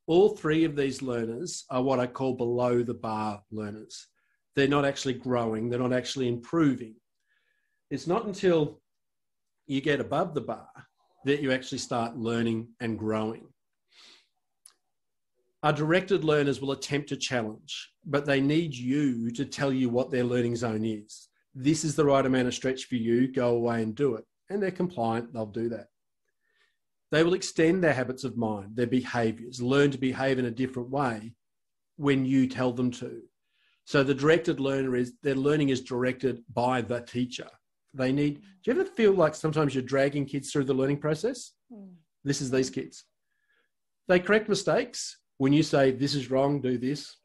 All three of these learners are what I call below the bar learners. They're not actually growing. They're not actually improving. It's not until you get above the bar that you actually start learning and growing. Our directed learners will attempt to challenge, but they need you to tell you what their learning zone is. This is the right amount of stretch for you. Go away and do it. And they're compliant. They'll do that. They will extend their habits of mind, their behaviours, learn to behave in a different way when you tell them to. So the directed learner their learning is directed by the teacher. Do you ever feel like sometimes you're dragging kids through the learning process? This is these kids. They correct mistakes. When you say, this is wrong, do this.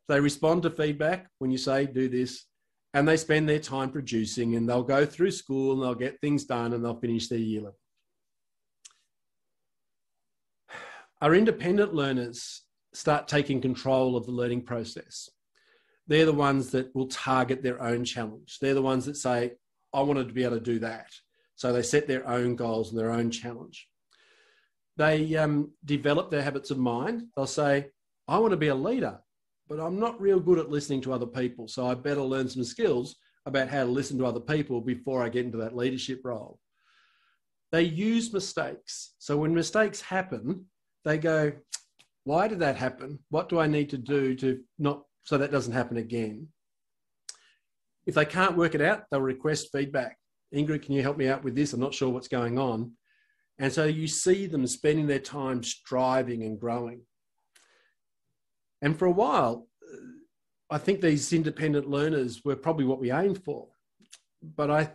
They respond to feedback when you say, do this. And they spend their time producing, and they'll go through school and they'll get things done and they'll finish their year level. Our independent learners start taking control of the learning process. They're the ones that will target their own challenge. They're the ones that say, I wanted to be able to do that. So they set their own goals and their own challenge. They develop their habits of mind. They'll say, I want to be a leader, but I'm not real good at listening to other people. So I better learn some skills about how to listen to other people before I get into that leadership role. They use mistakes. So when mistakes happen, they go, why did that happen? What do I need to do so that doesn't happen again? If they can't work it out, they'll request feedback. Ingrid, can you help me out with this? I'm not sure what's going on. And so you see them spending their time striving and growing. And for a while, I think these independent learners were probably what we aimed for. But I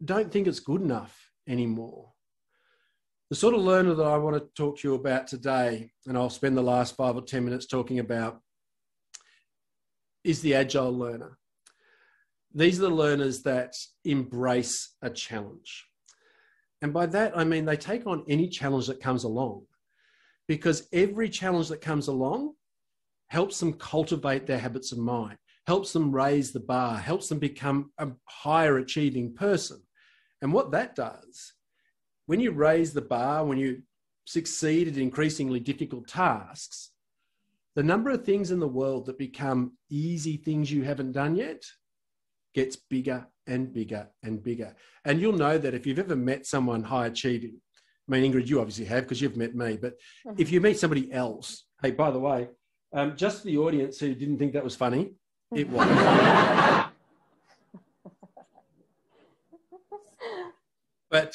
don't think it's good enough anymore. The sort of learner that I want to talk to you about today, and I'll spend the last 5 or 10 minutes talking about, is the Agile Learner. These are the learners that embrace a challenge. And by that, I mean they take on any challenge that comes along, because every challenge that comes along helps them cultivate their habits of mind, helps them raise the bar, helps them become a higher achieving person. And what that does, when you raise the bar, when you succeed at increasingly difficult tasks, the number of things in the world that become easy things you haven't done yet gets bigger and bigger and bigger. And you'll know that if you've ever met someone high achieving, I mean, Ingrid, you obviously have because you've met me, but if you meet somebody else, hey, by the way, just for the audience who didn't think that was funny, it was. But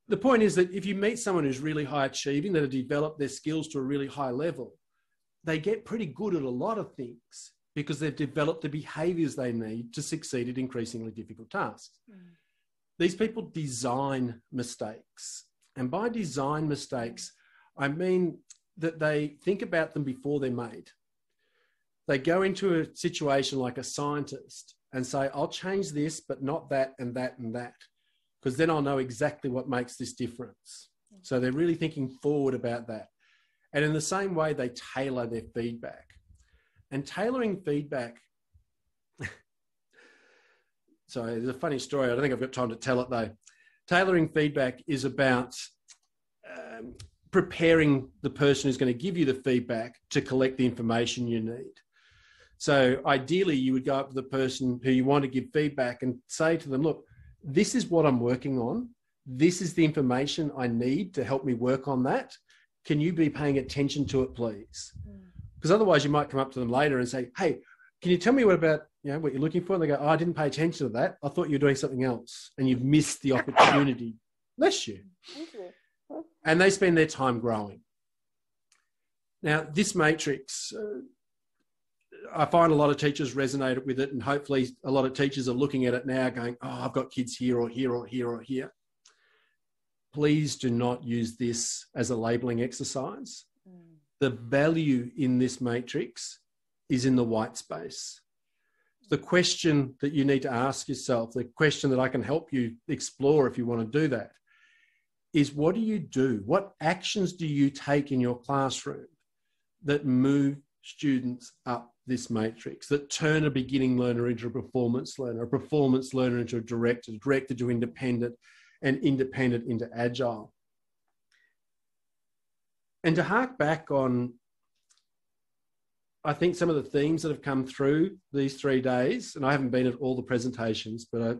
the point is that if you meet someone who's really high achieving, that have developed their skills to a really high level, they get pretty good at a lot of things because they've developed the behaviours they need to succeed at increasingly difficult tasks. These people design mistakes. And by design mistakes, I mean that they think about them before they're made. They go into a situation like a scientist and say, I'll change this, but not that and that and that, because then I'll know exactly what makes this difference. So they're really thinking forward about that. And in the same way, they tailor their feedback. And tailoring feedback, sorry, there's a funny story. I don't think I've got time to tell it though. Tailoring feedback is about preparing the person who's going to give you the feedback to collect the information you need. So ideally, you would go up to the person who you want to give feedback and say to them, look, this is what I'm working on. This is the information I need to help me work on that. Can you be paying attention to it, please? Because otherwise you might come up to them later and say, hey, can you tell me what about, what you're looking for? And they go, oh, I didn't pay attention to that. I thought you were doing something else. And you've missed the opportunity. Bless you. And they spend their time growing. Now, this matrix, I find a lot of teachers resonate with it, and hopefully a lot of teachers are looking at it now going, oh, I've got kids here or here or here or here. Please do not use this as a labeling exercise. The value in this matrix is in the white space. The question that you need to ask yourself, the question that I can help you explore if you want to do that, is what do you do? What actions do you take in your classroom that move students up this matrix, that turn a beginning learner into a performance learner into a director to independent, and independent into agile? And to hark back on, I think, some of the themes that have come through these 3 days, and I haven't been at all the presentations, but I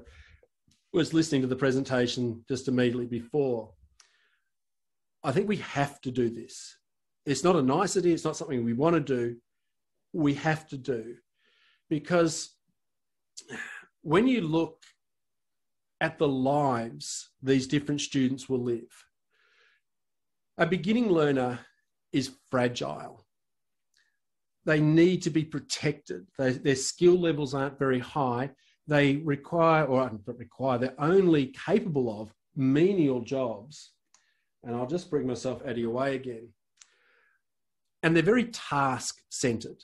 was listening to the presentation just immediately before. I think we have to do this. It's not a nicety. It's not something we want to do. We have to do, because when you look at the lives these different students will live, a beginning learner is fragile. They need to be protected. Their skill levels aren't very high. They require, or not require, they're only capable of menial jobs. And I'll just bring myself out of your way again. And they're very task-centered.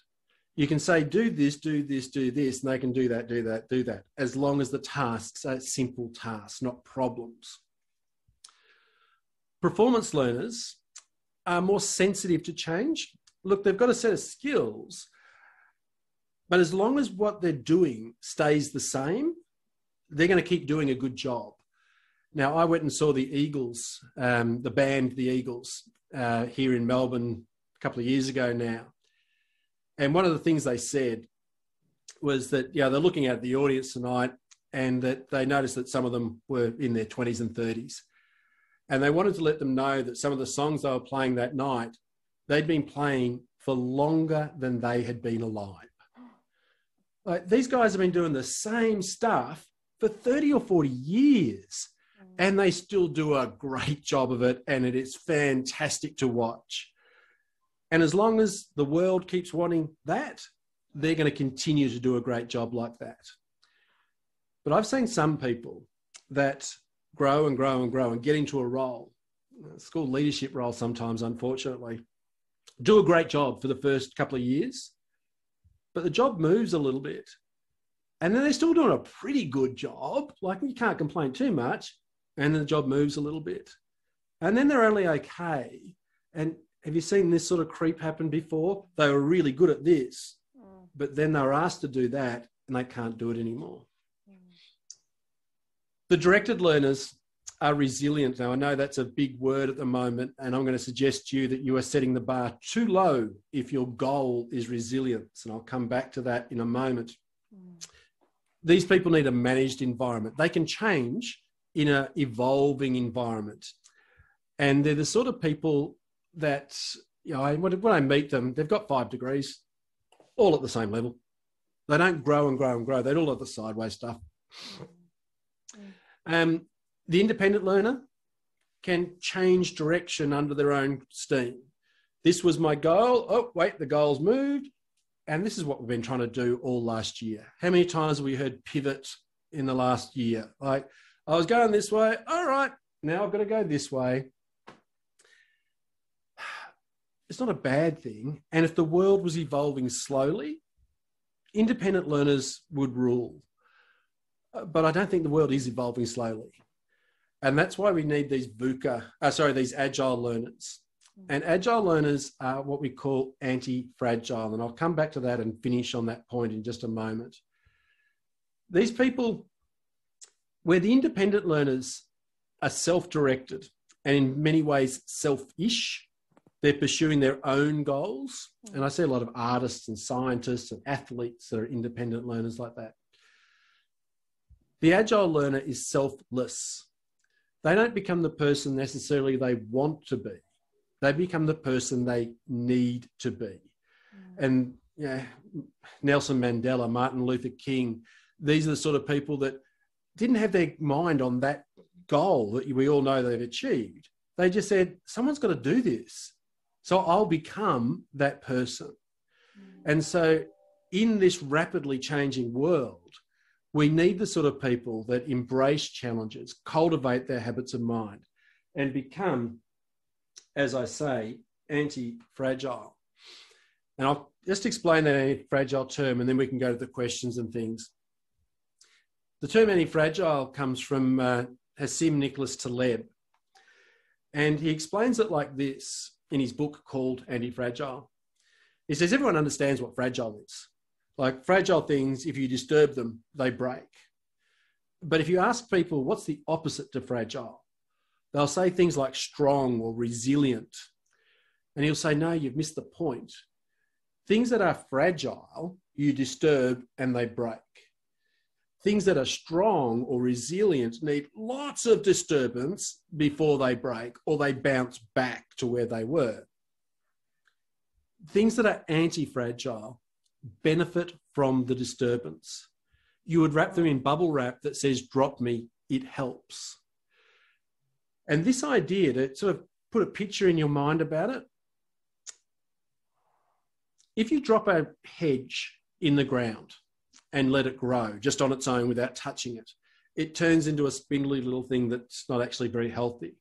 You can say, do this, do this, do this, and they can do that, do that, do that, as long as the tasks are simple tasks, not problems. Performance learners are more sensitive to change. Look, they've got a set of skills, but as long as what they're doing stays the same, they're going to keep doing a good job. Now, I went and saw the Eagles, the band, the Eagles, here in Melbourne a couple of years ago now. And one of the things they said was that, they're looking at the audience tonight, and that they noticed that some of them were in their 20s and 30s. And they wanted to let them know that some of the songs they were playing that night, they'd been playing for longer than they had been alive. Like, these guys have been doing the same stuff for 30 or 40 years, and they still do a great job of it, and it is fantastic to watch. And as long as the world keeps wanting that, they're going to continue to do a great job like that. But I've seen some people that grow and grow and grow and get into a role, a school leadership role sometimes, unfortunately, do a great job for the first couple of years, but the job moves a little bit. And then they're still doing a pretty good job, like you can't complain too much, and then the job moves a little bit. And then they're only okay. And have you seen this sort of creep happen before? They were really good at this, but then they were asked to do that and they can't do it anymore. The directed learners are resilient. Now, I know that's a big word at the moment, and I'm going to suggest to you that you are setting the bar too low if your goal is resilience, and I'll come back to that in a moment. These people need a managed environment. They can change in an evolving environment, and they're the sort of people that, when I meet them, they've got 5 degrees, all at the same level. They don't grow and grow and grow. They do all of the sideways stuff. The independent learner can change direction under their own steam. This was my goal. Oh, wait, the goal's moved. And this is what we've been trying to do all last year. How many times have we heard pivot in the last year? Like, I was going this way. All right, now I've got to go this way. it's not a bad thing. And if the world was evolving slowly, independent learners would rule. But I don't think the world is evolving slowly. And that's why we need these these Agile learners. And Agile learners are what we call anti-fragile. And I'll come back to that and finish on that point in just a moment. These people, where the independent learners are self-directed and in many ways selfish, they're pursuing their own goals. And I see a lot of artists and scientists and athletes that are independent learners like that. The Agile learner is selfless. They don't become the person necessarily they want to be. They become the person they need to be. And Nelson Mandela, Martin Luther King, these are the sort of people that didn't have their mind on that goal that we all know they've achieved. They just said, someone's got to do this. So I'll become that person. And so in this rapidly changing world, we need the sort of people that embrace challenges, cultivate their habits of mind, and become, as I say, anti-fragile. And I'll just explain that anti-fragile term, and then we can go to the questions and things. The term anti-fragile comes from Hassim Nicholas Taleb. And he explains it like this in his book called Anti-Fragile. He says, everyone understands what fragile is. Like fragile things, if you disturb them, they break. But if you ask people, what's the opposite to fragile? They'll say things like strong or resilient. And he'll say, no, you've missed the point. Things that are fragile, you disturb and they break. Things that are strong or resilient need lots of disturbance before they break or they bounce back to where they were. Things that are anti-fragile benefit from the disturbance. You would wrap them in bubble wrap that says, drop me, it helps. And this idea, to sort of put a picture in your mind about it, if you drop a hedge in the ground and let it grow just on its own without touching it, it turns into a spindly little thing that's not actually very healthy.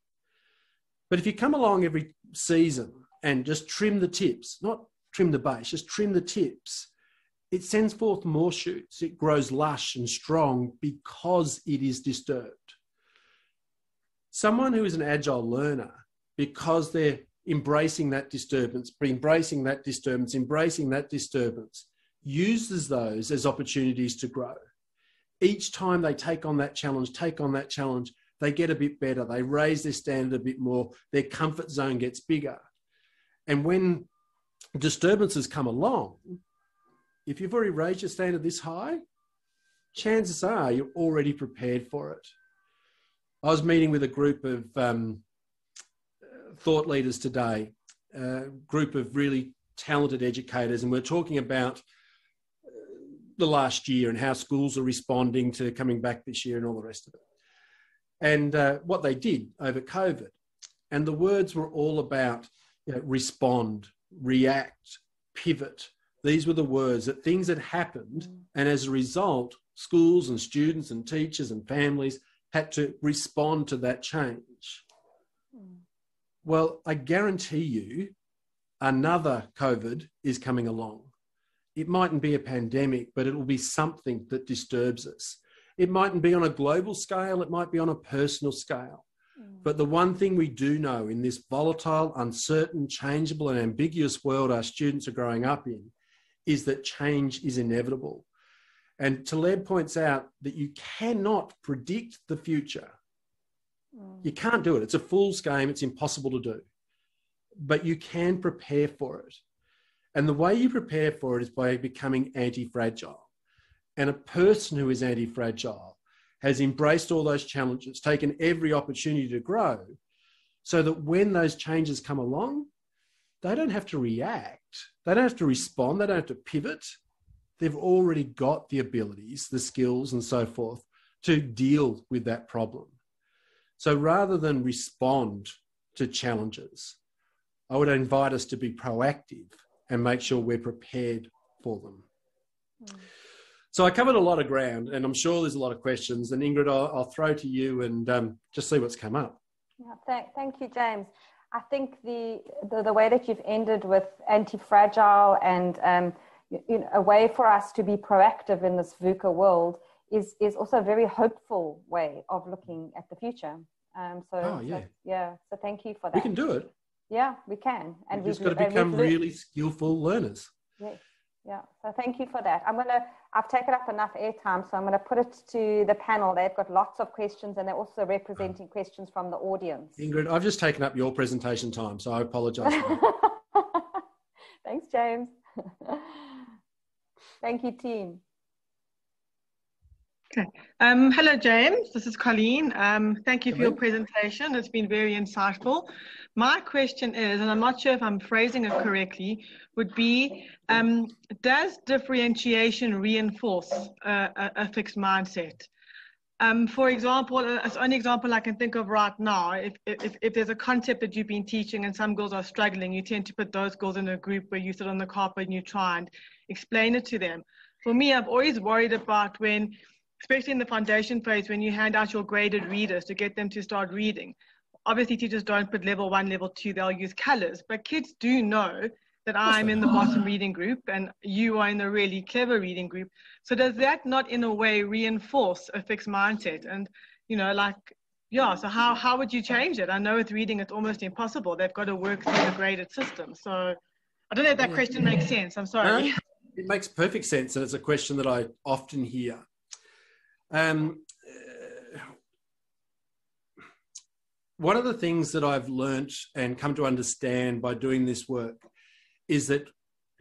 But if you come along every season and just trim the tips, not trim the base, just trim the tips, it sends forth more shoots. It grows lush and strong because it is disturbed. Someone who is an agile learner, because they're embracing that disturbance, uses those as opportunities to grow. Each time they take on that challenge, they get a bit better. They raise their standard a bit more. Their comfort zone gets bigger. And when disturbances come along, if you've already raised your standard this high, chances are you're already prepared for it. I was meeting with a group of thought leaders today, a group of really talented educators, and we're talking about the last year and how schools are responding to coming back this year and all the rest of it. And what they did over COVID. And the words were all about respond, react, pivot. These were the words, that things had happened, and as a result, schools and students and teachers and families had to respond to that change. Well, I guarantee you another COVID is coming along. It mightn't be a pandemic, but it will be something that disturbs us. It mightn't be on a global scale, it might be on a personal scale. But the one thing we do know in this volatile, uncertain, changeable and ambiguous world our students are growing up in is that change is inevitable. And Taleb points out that you cannot predict the future. You can't do it. It's a fool's game. It's impossible to do. But you can prepare for it. And the way you prepare for it is by becoming anti-fragile. And a person who is anti-fragile has embraced all those challenges, taken every opportunity to grow, so that when those changes come along, they don't have to react. They don't have to respond. They don't have to pivot. They've already got the abilities, the skills and so forth to deal with that problem. So rather than respond to challenges, I would invite us to be proactive and make sure we're prepared for them. So I covered a lot of ground, and I'm sure there's a lot of questions. And Ingrid, I'll throw to you and just see what's come up.
Yeah, thank you, James. I think the way that you've ended with anti-fragile and a way for us to be proactive in this VUCA world is also a very hopeful way of looking at the future. So thank you for that.
We can do it.
Yeah, we can. And
we've just got to become really skillful learners.
Yes. Yeah. So thank you for that. I've taken up enough airtime, so I'm going to put it to the panel. They've got lots of questions and they're also representing questions from the audience.
Ingrid, I've just taken up your presentation time, so I apologize for that.
Thanks, James. Thank you, team.
Okay. Hello, James. This is Colleen. Thank you for your presentation. It's been very insightful. My question is, and I'm not sure if I'm phrasing it correctly, would be, does differentiation reinforce a fixed mindset? For example, it's the only example I can think of right now. If there's a concept that you've been teaching and some girls are struggling, you tend to put those girls in a group where you sit on the carpet and you try and explain it to them. For me, I've always worried about when, especially in the foundation phase, when you hand out your graded readers to get them to start reading. Obviously, teachers don't put level 1, level 2, they'll use colors, but kids do know that I'm in the bottom reading group and you are in the really clever reading group. So does that not in a way reinforce a fixed mindset? And, so how would you change it? I know with reading, it's almost impossible. They've got to work through the graded system. So I don't know if that question makes sense. I'm sorry.
No, it makes perfect sense. And it's a question that I often hear. One of the things that I've learnt and come to understand by doing this work is that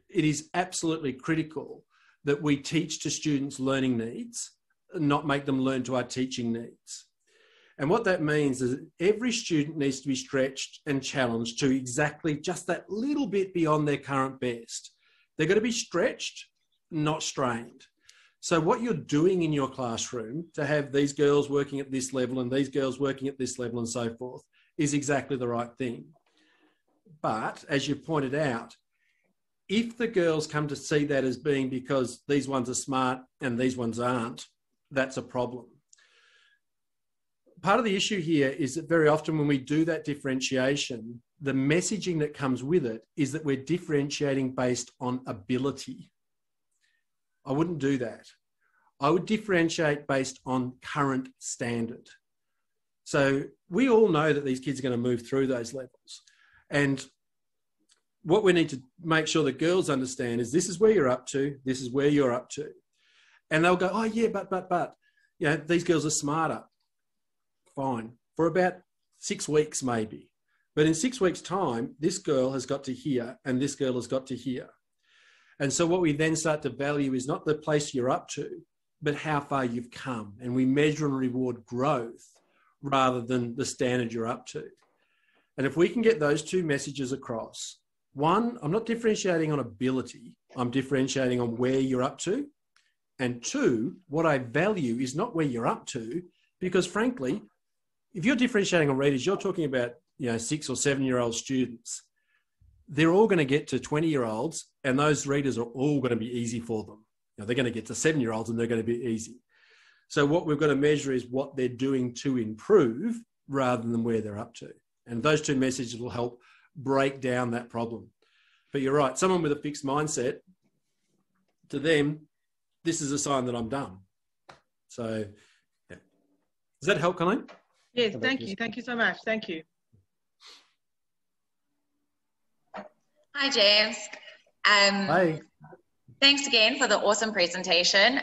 it is absolutely critical that we teach to students' learning needs and not make them learn to our teaching needs. And what that means is that every student needs to be stretched and challenged to exactly just that little bit beyond their current best. They're going to be stretched, not strained. So what you're doing in your classroom to have these girls working at this level and these girls working at this level and so forth is exactly the right thing. But as you pointed out, if the girls come to see that as being because these ones are smart and these ones aren't, that's a problem. Part of the issue here is that very often when we do that differentiation, the messaging that comes with it is that we're differentiating based on ability. I wouldn't do that. I would differentiate based on current standard. So we all know that these kids are going to move through those levels. And what we need to make sure the girls understand is this is where you're up to, this is where you're up to. And they'll go, oh yeah, but, these girls are smarter. Fine. For about 6 weeks maybe. But in 6 weeks' time, this girl has got to here and this girl has got to here. And so what we then start to value is not the place you're up to, but how far you've come. And we measure and reward growth rather than the standard you're up to. And if we can get those two messages across, one, I'm not differentiating on ability, I'm differentiating on where you're up to. And two, what I value is not where you're up to, because frankly, if you're differentiating on readers, you're talking about 6 or 7-year-old students. They're all going to get to 20-year-olds and those readers are all going to be easy for them. They're going to get to 7-year-olds and they're going to be easy. So what we've got to measure is what they're doing to improve rather than where they're up to. And those two messages will help break down that problem. But you're right, someone with a fixed mindset, to them, this is a sign that I'm done. So, yeah. Does that help, Colleen?
Yes, thank you. Thank you so much. Thank you.
Hi, James.
Hi.
Thanks again for the awesome presentation.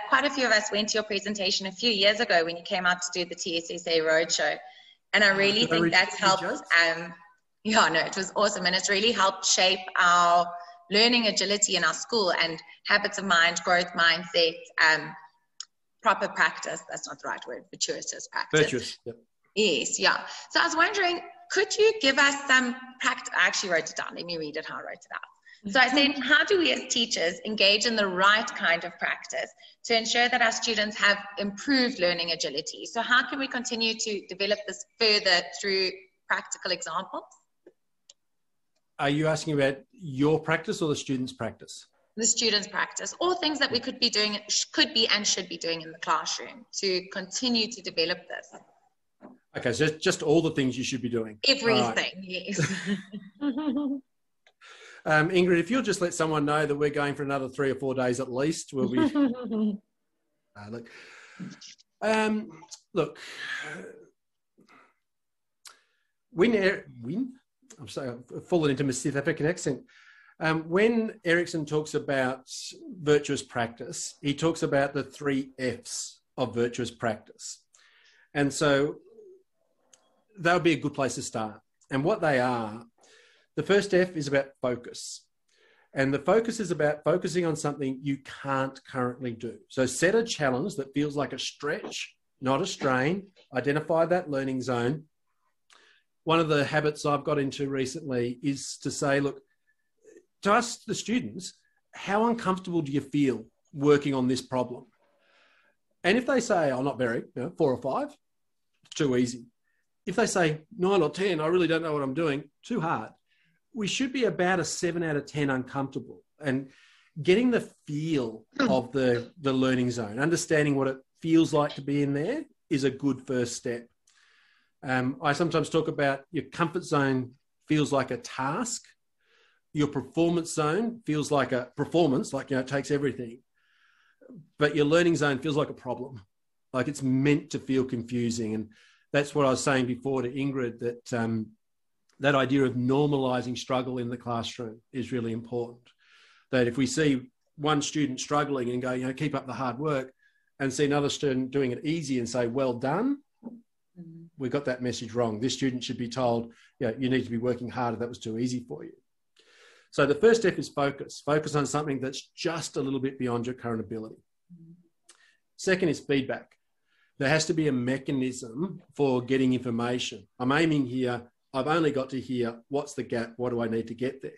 Quite a few of us went to your presentation a few years ago when you came out to do the TSSA Roadshow. And I really think that's helped. It was awesome. And it's really helped shape our learning agility in our school and habits of mind, growth mindset, proper practice. That's not the right word, virtuous practice.
Virtuous, yep.
Yes, yeah. So I was wondering, could you give us some practice? I actually wrote it down. Let me read it how I wrote it out. So I said, how do we as teachers engage in the right kind of practice to ensure that our students have improved learning agility? So how can we continue to develop this further through practical examples?
Are you asking about your practice or the students' practice?
The students' practice, or things that we could be doing, could be and should be doing in the classroom to continue to develop this.
Okay, so just all the things you should be doing.
Everything, yes.
Ingrid, if you'll just let someone know that we're going for another 3 or 4 days at least, we'll be... look, I'm sorry, I've fallen into my South African accent. When Erickson talks about virtuous practice, he talks about the 3 F's of virtuous practice. And so that would be a good place to start. And what they are, the first F is about focus. And the focus is about focusing on something you can't currently do. So set a challenge that feels like a stretch, not a strain. Identify that learning zone. One of the habits I've got into recently is to say, look, to ask the students, how uncomfortable do you feel working on this problem? And if they say, oh, not very, 4 or 5, it's too easy. If they say 9 or 10, I really don't know what I'm doing, too hard. We should be about a 7 out of 10 uncomfortable, and getting the feel of the learning zone, understanding what it feels like to be in there is a good first step. I sometimes talk about your comfort zone feels like a task. Your performance zone feels like a performance, like, it takes everything. But your learning zone feels like a problem, like it's meant to feel confusing. And that's what I was saying before to Ingrid, that that idea of normalizing struggle in the classroom is really important. That if we see one student struggling and go, keep up the hard work, and see another student doing it easy and say, well done, we got that message wrong. This student should be told, you need to be working harder. That was too easy for you. So the first step is focus. Focus on something that's just a little bit beyond your current ability. Second is feedback. There has to be a mechanism for getting information. I'm aiming here. I've only got to hear, what's the gap? What do I need to get there?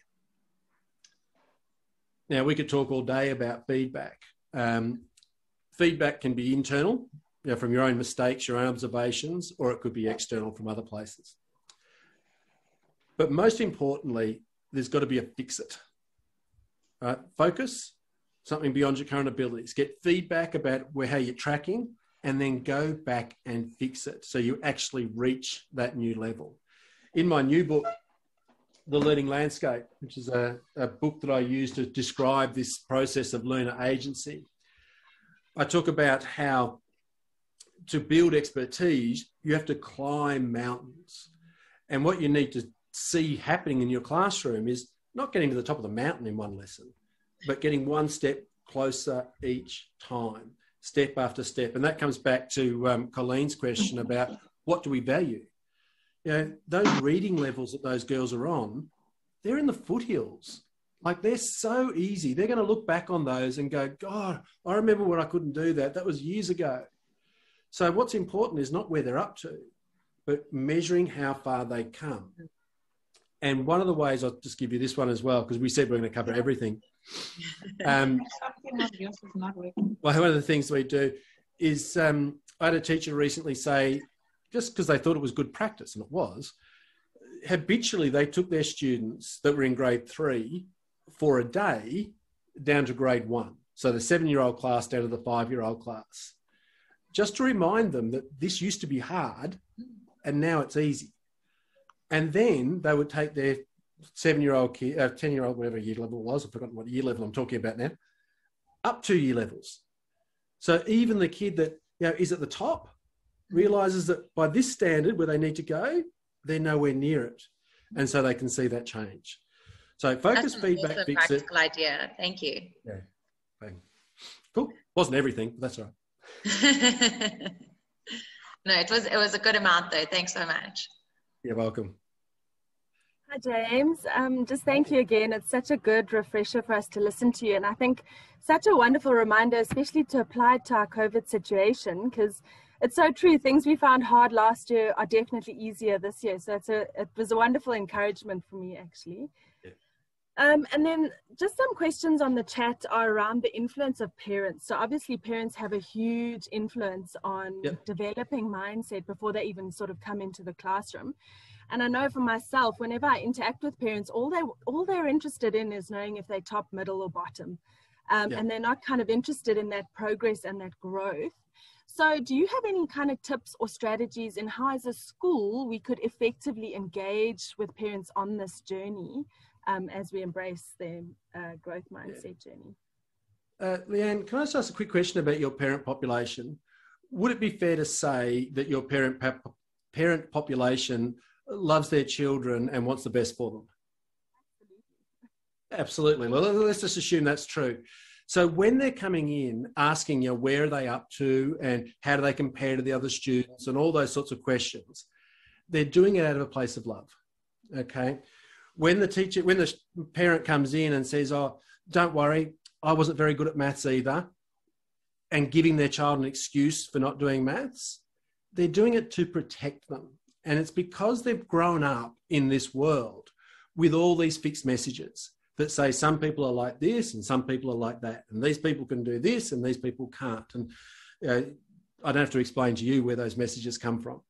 Now, we could talk all day about feedback. Feedback can be internal, from your own mistakes, your own observations, or it could be external from other places. But most importantly, there's got to be a fix-it. Focus, something beyond your current abilities. Get feedback about how you're tracking, and then go back and fix it so you actually reach that new level. In my new book, The Learning Landscape, which is a book that I use to describe this process of learner agency, I talk about how to build expertise, you have to climb mountains. And what you need to see happening in your classroom is not getting to the top of the mountain in one lesson, but getting one step closer each time, step after step. And that comes back to Colleen's question about what do we value? Those reading levels that those girls are on, they're in the foothills. Like, they're so easy. They're going to look back on those and go, God, I remember when I couldn't do that. That was years ago. So what's important is not where they're up to, but measuring how far they come. And one of the ways, I'll just give you this one as well, because we said we're going to cover everything. Well, one of the things we do is I had a teacher recently say, just because they thought it was good practice, and it was, habitually they took their students that were in grade 3 for a day down to grade 1. So the 7-year-old class down to the 5-year-old class, just to remind them that this used to be hard and now it's easy. And then they would take their 7-year-old kid, 10-year-old, whatever year level it was, I've forgotten what year level I'm talking about now, up 2 year levels. So even the kid that is at the top realizes that by this standard where they need to go, they're nowhere near it. And so they can see that change. So focus, feedback,
awesome
fix it.
Practical idea. Thank you.
Yeah. Cool. Wasn't everything, but that's all right.
No, it was a good amount though. Thanks so much.
You're welcome.
Hi, James. Just thank you again. It's such a good refresher for us to listen to you. And I think such a wonderful reminder, especially to apply to our COVID situation, because it's so true. Things we found hard last year are definitely easier this year. So it was a wonderful encouragement for me, actually. Yeah. And then just some questions on the chat are around the influence of parents. So obviously parents have a huge influence on developing mindset before they even sort of come into the classroom. And I know for myself, whenever I interact with parents, all they're interested in is knowing if they're top, middle, or bottom. And they're not kind of interested in that progress and that growth.
So do you have any kind of tips or strategies in how as a school we could effectively engage with parents on this journey as we embrace their growth mindset journey?
Leanne, can I just ask a quick question about your parent population? Would it be fair to say that your parent population loves their children and wants the best for them? Absolutely. Well, let's just assume that's true. So when they're coming in asking you where are they up to and how do they compare to the other students and all those sorts of questions, they're doing it out of a place of love. Okay. When the parent comes in and says, oh, don't worry, I wasn't very good at maths either, and giving their child an excuse for not doing maths, they're doing it to protect them. And it's because they've grown up in this world with all these fixed messages that say some people are like this and some people are like that, and these people can do this and these people can't. And I don't have to explain to you where those messages come from.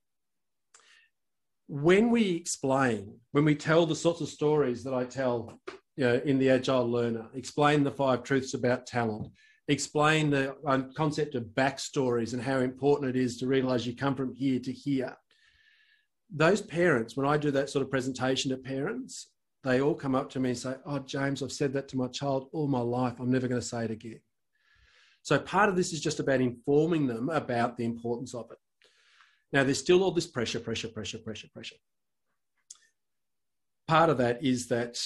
When we tell the sorts of stories that I tell in the Agile Learner, explain the 5 truths about talent, explain the concept of backstories and how important it is to realise you come from here to here. Those parents, when I do that sort of presentation to parents, they all come up to me and say, oh, James, I've said that to my child all my life. I'm never going to say it again. So part of this is just about informing them about the importance of it. Now, there's still all this pressure. Part of that is that,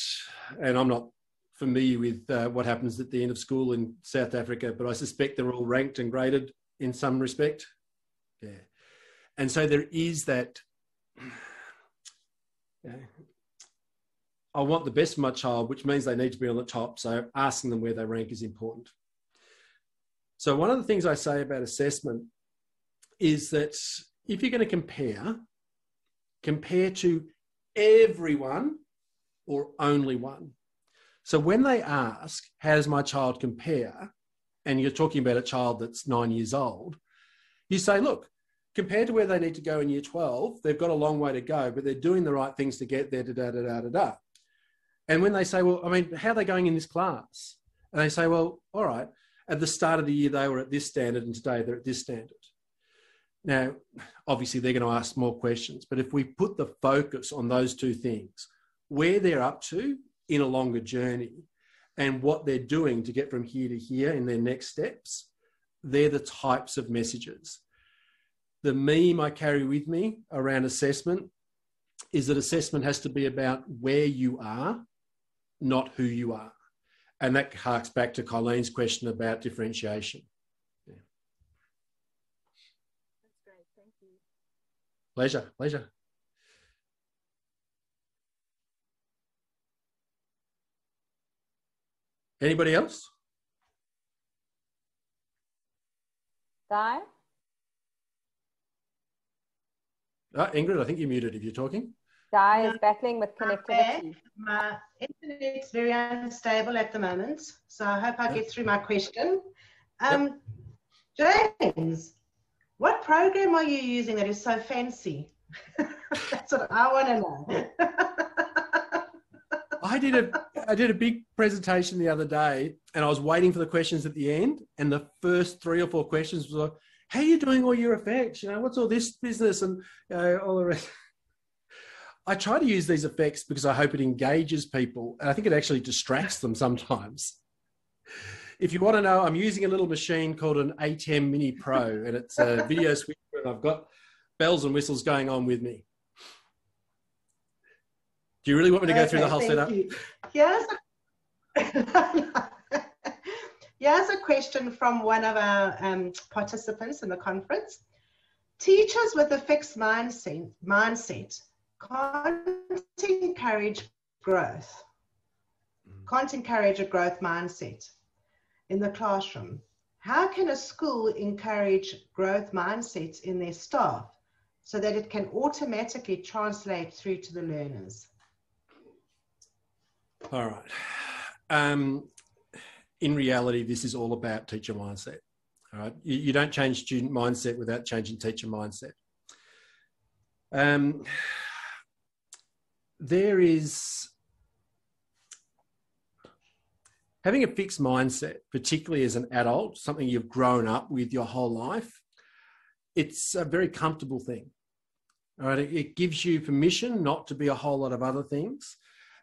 and I'm not familiar with what happens at the end of school in South Africa, but I suspect they're all ranked and graded in some respect. Yeah. And so there is that, I want the best for my child, which means they need to be on the top. So asking them where they rank is important. So one of the things I say about assessment is that if you're going to compare to everyone or only one. So when they ask, how does my child compare? And you're talking about a child that's 9 years old, you say, look, compared to where they need to go in year 12, they've got a long way to go, but they're doing the right things to get there, da-da-da-da-da-da. And when they say, well, I mean, how are they going in this class? And they say, well, all right, at the start of the year, they were at this standard and today they're at this standard. Now, obviously, they're going to ask more questions, but if we put the focus on those two things, where they're up to in a longer journey and what they're doing to get from here to here in their next steps, they're the types of messages. The meme I carry with me around assessment is that assessment has to be about where you are, not who you are. And that harks back to Colleen's question about differentiation. Yeah.
That's great. Thank you.
Pleasure. Anybody else?
Di?
Ingrid, I think you're muted if you're talking.
Di is battling with connectivity.
My internet's very unstable at the moment, so I hope I get through my question. James, what program are you using that is so fancy? That's what I want to know.
I did a big presentation the other day, and I was waiting for the questions at the end, and the first 3 or 4 questions was like, how are you doing all your effects? What's all this business and all the rest? I try to use these effects because I hope it engages people, and I think it actually distracts them sometimes. If you want to know, I'm using a little machine called an ATEM Mini Pro, and it's a video switcher, and I've got bells and whistles going on with me. Do you really want me to go through the whole setup?
Here's a question from one of our participants in the conference. Teachers with a fixed mindset can't encourage growth. Can't encourage a growth mindset in the classroom. How can a school encourage growth mindsets in their staff so that it can automatically translate through to the learners?
All right. In reality, this is all about teacher mindset. All right. You don't change student mindset without changing teacher mindset. There is having a fixed mindset, particularly as an adult, something you've grown up with your whole life. it's a very comfortable thing. All right? It gives you permission not to be a whole lot of other things.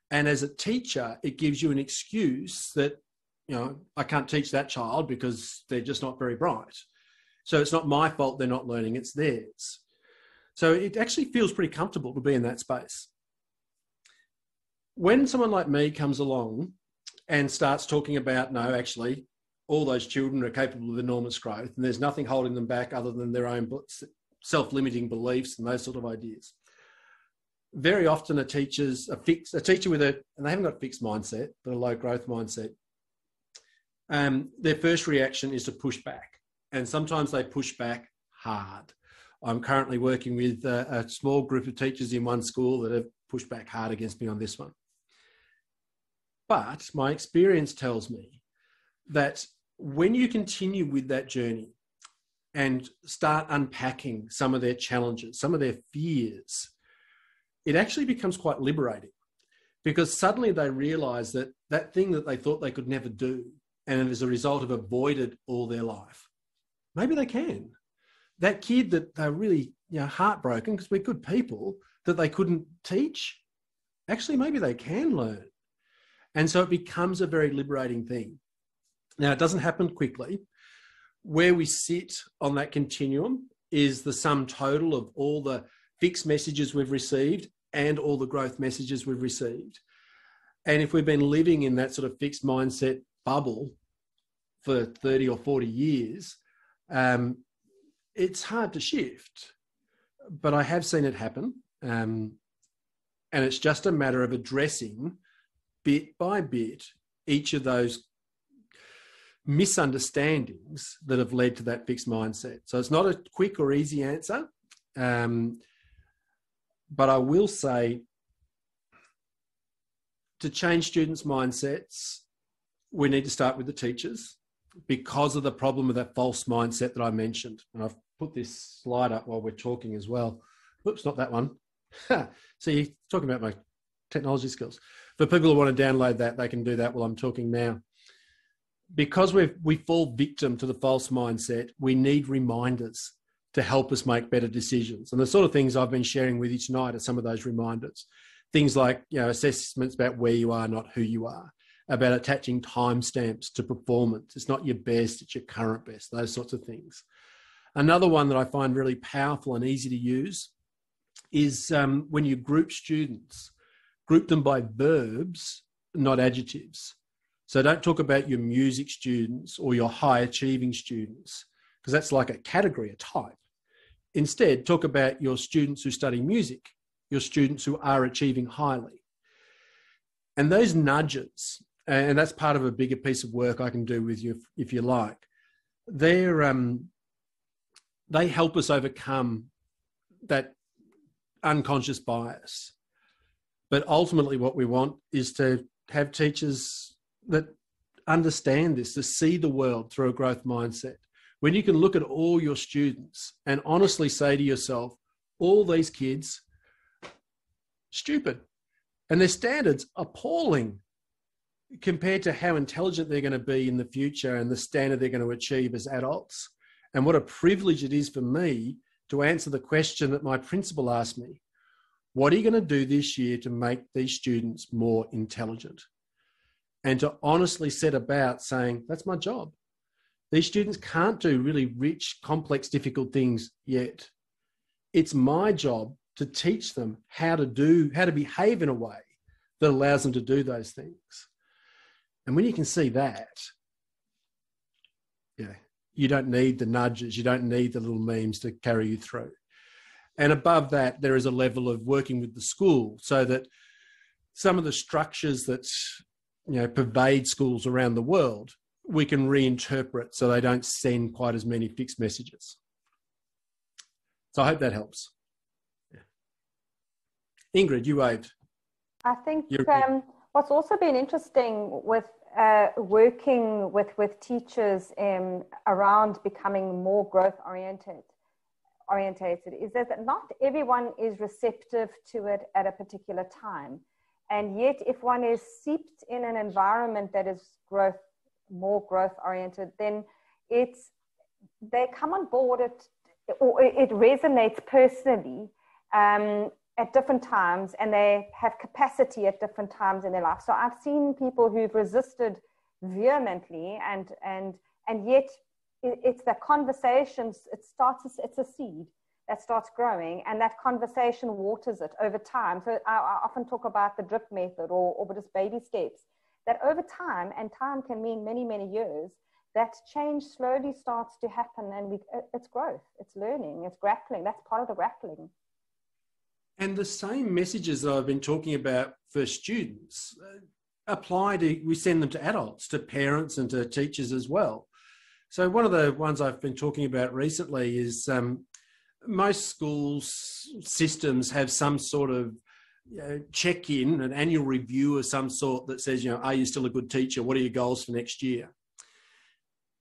And as a teacher, it gives you an excuse that, I can't teach that child because they're just not very bright. So it's not my fault they're not learning, it's theirs. So it actually feels pretty comfortable to be in that space. When someone like me comes along and starts talking about, no, actually, all those children are capable of enormous growth and there's nothing holding them back other than their own self-limiting beliefs and those sort of ideas. Very often a teacher with and they haven't got a fixed mindset, but a low growth mindset, their first reaction is to push back. And sometimes they push back hard. I'm currently working with a small group of teachers in one school that have pushed back hard against me on this one. But my experience tells me that when you continue with that journey and start unpacking some of their challenges, some of their fears, it actually becomes quite liberating, because suddenly they realise that that thing that they thought they could never do, and as a result have avoided all their life, maybe they can. That kid that they're really heartbroken because we're good people, that they couldn't teach, actually maybe they can learn. And so it becomes a very liberating thing. Now, it doesn't happen quickly. Where we sit on that continuum is the sum total of all the fixed messages we've received and all the growth messages we've received. And if we've been living in that sort of fixed mindset bubble for 30 or 40 years, it's hard to shift. But I have seen it happen. And it's just a matter of addressing bit by bit each of those misunderstandings that have led to that fixed mindset. So it's not a quick or easy answer. But I will say, to change students' mindsets, we need to start with the teachers, because of the problem with that false mindset that I mentioned. And I've put this slide up while we're talking as well. Oops, not that one. So you're talking about my technology skills. For people who want to download that, they can do that while I'm talking now. Because we fall victim to the false mindset, we need reminders to help us make better decisions. And the sort of things I've been sharing with you tonight are some of those reminders. Things like, assessments about where you are, not who you are, about attaching timestamps to performance. It's not your best, it's your current best, those sorts of things. Another one that I find really powerful and easy to use is when you group students, group them by verbs, not adjectives. So don't talk about your music students or your high achieving students, because that's like a category, a type. Instead, talk about your students who study music, your students who are achieving highly. And those nudges, and that's part of a bigger piece of work I can do with you if you like, they help us overcome that unconscious bias. But ultimately what we want is to have teachers that understand this, to see the world through a growth mindset. When you can look at all your students and honestly say to yourself, all these kids, stupid, and their standards appalling compared to how intelligent they're going to be in the future and the standard they're going to achieve as adults. And what a privilege it is for me to answer the question that my principal asked me: what are you going to do this year to make these students more intelligent? And to honestly set about saying, that's my job. These students can't do really rich, complex, difficult things yet. It's my job to teach them how to behave in a way that allows them to do those things. And when you can see that, you don't need the nudges, you don't need the little memes to carry you through. And above that, there is a level of working with the school so that some of the structures that pervade schools around the world, we can reinterpret so they don't send quite as many fixed messages. So I hope that helps. Yeah. Ingrid, you waved.
I think what's also been interesting with working with teachers around becoming more growth orientated is that not everyone is receptive to it at a particular time. And yet, if one is seeped in an environment that is more growth oriented, then they come on board or it resonates personally at different times, and they have capacity at different times in their life. So I've seen people who've resisted vehemently, and yet it's that conversations, it's a seed that starts growing, and that conversation waters it over time. So I often talk about the drip method or just baby steps, that over time, and time can mean many, many years, that change slowly starts to happen, and it's growth, it's learning, it's grappling. That's part of the grappling.
And the same messages that I've been talking about for students we send them to adults, to parents and to teachers as well. So one of the ones I've been talking about recently is most schools systems have some sort of check-in, an annual review of some sort that says, are you still a good teacher? What are your goals for next year?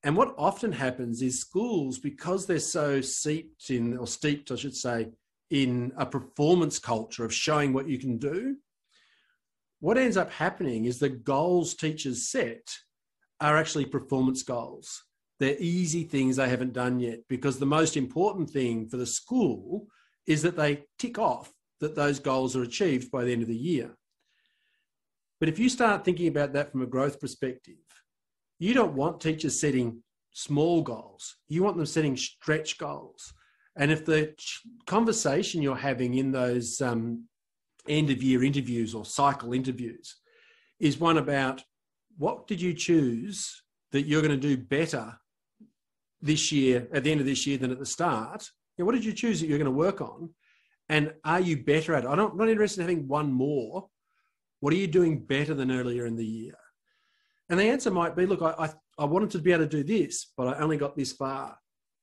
And what often happens is schools, because they're so steeped, I should say, in a performance culture of showing what you can do, what ends up happening is the goals teachers set are actually performance goals. They're easy things they haven't done yet, because the most important thing for the school is that they tick off that those goals are achieved by the end of the year. But if you start thinking about that from a growth perspective, you don't want teachers setting small goals. You want them setting stretch goals. And if the conversation you're having in those end-of-year interviews or cycle interviews is one about what did you choose that you're going to do better this year, at the end of this year, than at the start? What did you choose that you're going to work on? And are you better at it? I'm not interested in having one more. What are you doing better than earlier in the year? And the answer might be, look, I wanted to be able to do this, but I only got this far.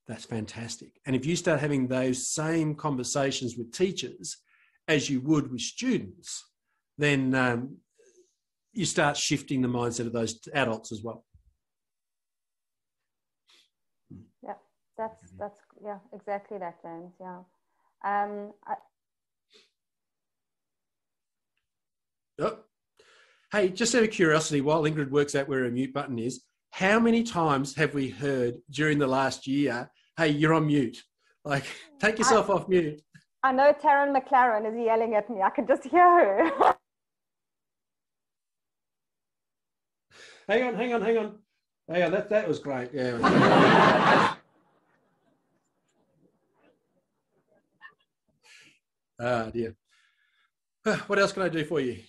That's fantastic. And if you start having those same conversations with teachers as you would with students, then you start shifting the mindset of those adults as well.
Yeah, that's yeah, exactly that, James. Yeah.
Hey, just out of curiosity, while Ingrid works out where her mute button is, how many times have we heard during the last year, hey, you're on mute? Like, take yourself off mute.
I know Taryn McLaren is yelling at me. I can just hear her.
Hang on. That was great. Yeah. Ah, dear. What else can I do for you?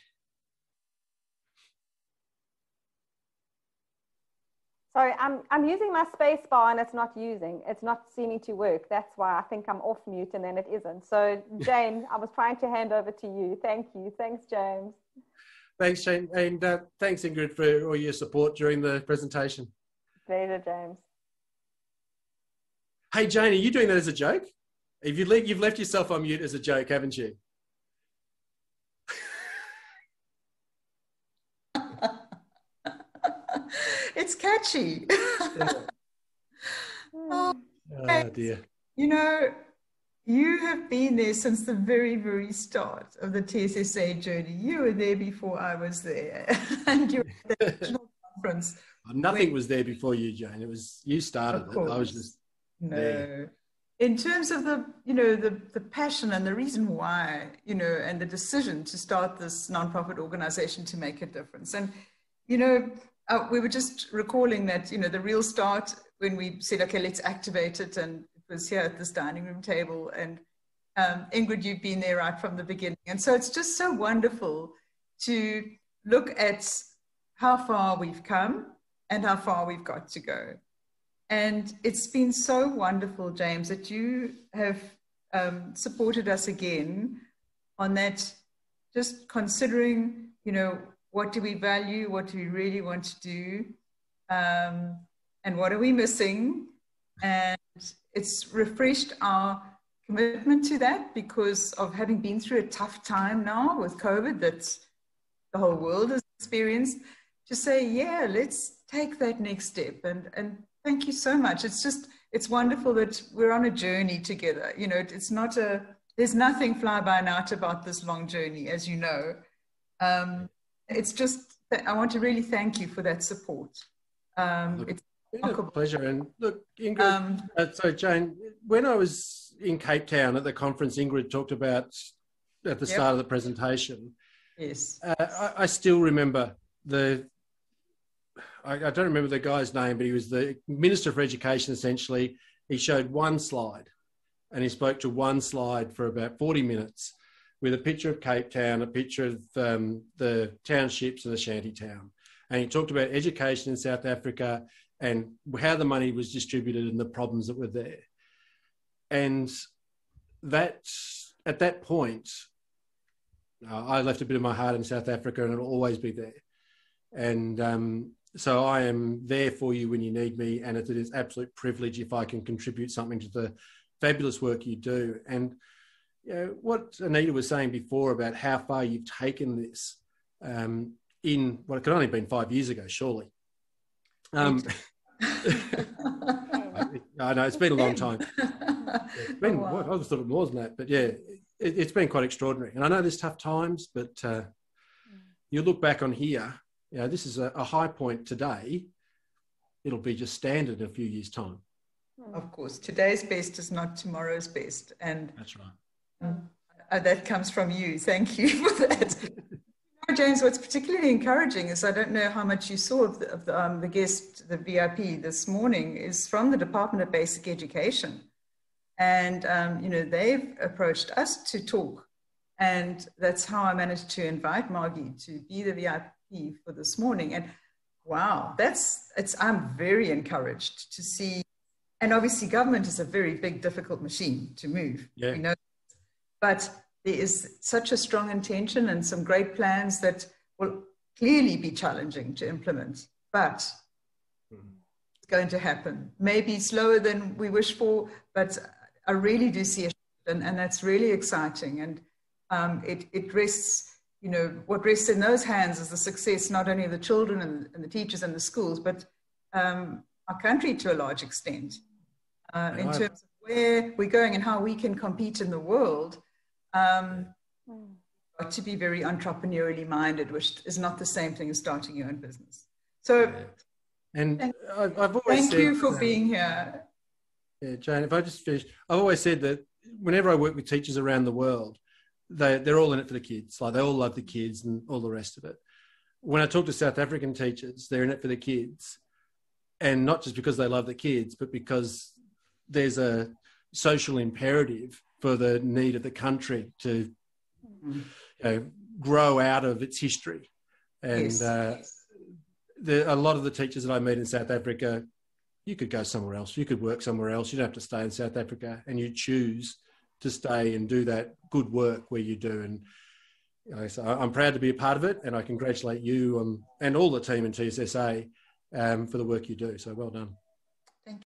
Sorry, I'm using my space bar and it's not seeming to work. That's why I think I'm off mute and then it isn't. So Jane, I was trying to hand over to you. Thank you. Thanks, James.
Thanks, Jane. And thanks, Ingrid, for all your support during the presentation.
Pleasure, James.
Hey, Jane, are you doing that as a joke? You've left yourself on mute as a joke, haven't you?
It's catchy.
Oh, dear.
You have been there since the very, very start of the TSSA journey. You were there before I was there. And you were at the national conference.
Nothing was there before you, Jane. It was you started it. I was just there.
In terms of the passion and the reason why, and the decision to start this nonprofit organization to make a difference. And, we were just recalling that, the real start when we said, okay, let's activate it. And it was here at this dining room table. And Ingrid, you've been there right from the beginning. And so it's just so wonderful to look at how far we've come and how far we've got to go. And it's been so wonderful, James, that you have supported us again on that, just considering, what do we value, what do we really want to do, and what are we missing? And it's refreshed our commitment to that because of having been through a tough time now with COVID that the whole world has experienced, to say, yeah, let's take that next step. And thank you so much. It's wonderful that we're on a journey together. There's nothing fly-by-night about this long journey, as you know. It's just that I want to really thank you for that support. It's
Pleasure. And look, Ingrid, so Jane, when I was in Cape Town at the conference Ingrid talked about at the start of the presentation,
yes,
I still remember I don't remember the guy's name, but he was the Minister for Education, essentially. He showed one slide and he spoke to one slide for about 40 minutes with a picture of Cape Town, a picture of the townships and the shanty town. And he talked about education in South Africa and how the money was distributed and the problems that were there. And that, at that point, I left a bit of my heart in South Africa and it'll always be there. And so I am there for you when you need me, and it is absolute privilege if I can contribute something to the fabulous work you do. And you know, what Anita was saying before about how far you've taken this in what it could only have been 5 years ago, surely. I know it's been a long time. It's been, I thought it was more than that, but yeah, it's been quite extraordinary. And I know there's tough times, but you look back on here, you know, this is a high point today. It'll be just standard in a few years' time.
Of course, today's best is not tomorrow's best. And
that's right.
That comes from you. Thank you for that. James, what's particularly encouraging is, I don't know how much you saw of the guest, the VIP this morning, is from the Department of Basic Education. And, you know, they've approached us to talk. And that's how I managed to invite Margie to be the VIP for this morning. And wow, I'm very encouraged to see. And obviously government is a very big, difficult machine to move.
Yeah.
We know, but there is such a strong intention and some great plans that will clearly be challenging to implement, but it's going to happen. Maybe slower than we wish for, but I really do see a shift, and that's really exciting. And it rests, you know, what rests in those hands is the success not only of the children and the teachers and the schools, but our country to a large extent, in terms of where we're going and how we can compete in the world. To be very entrepreneurially minded, which is not the same thing as starting your own business. So,
and I've always
thank
said,
you for being here.
Yeah, Jane, if I just finish, I've always said that whenever I work with teachers around the world, they're all in it for the kids. Like, they all love the kids and all the rest of it. When I talk to South African teachers, they're in it for the kids. And not just because they love the kids, but because there's a social imperative for the need of the country to grow out of its history. And a lot of the teachers that I meet in South Africa, you could go somewhere else. You could work somewhere else. You don't have to stay in South Africa, and you choose to stay and do that good work where you do. And you know, so I'm proud to be a part of it, and I congratulate you and all the team in TSSA for the work you do. So well done.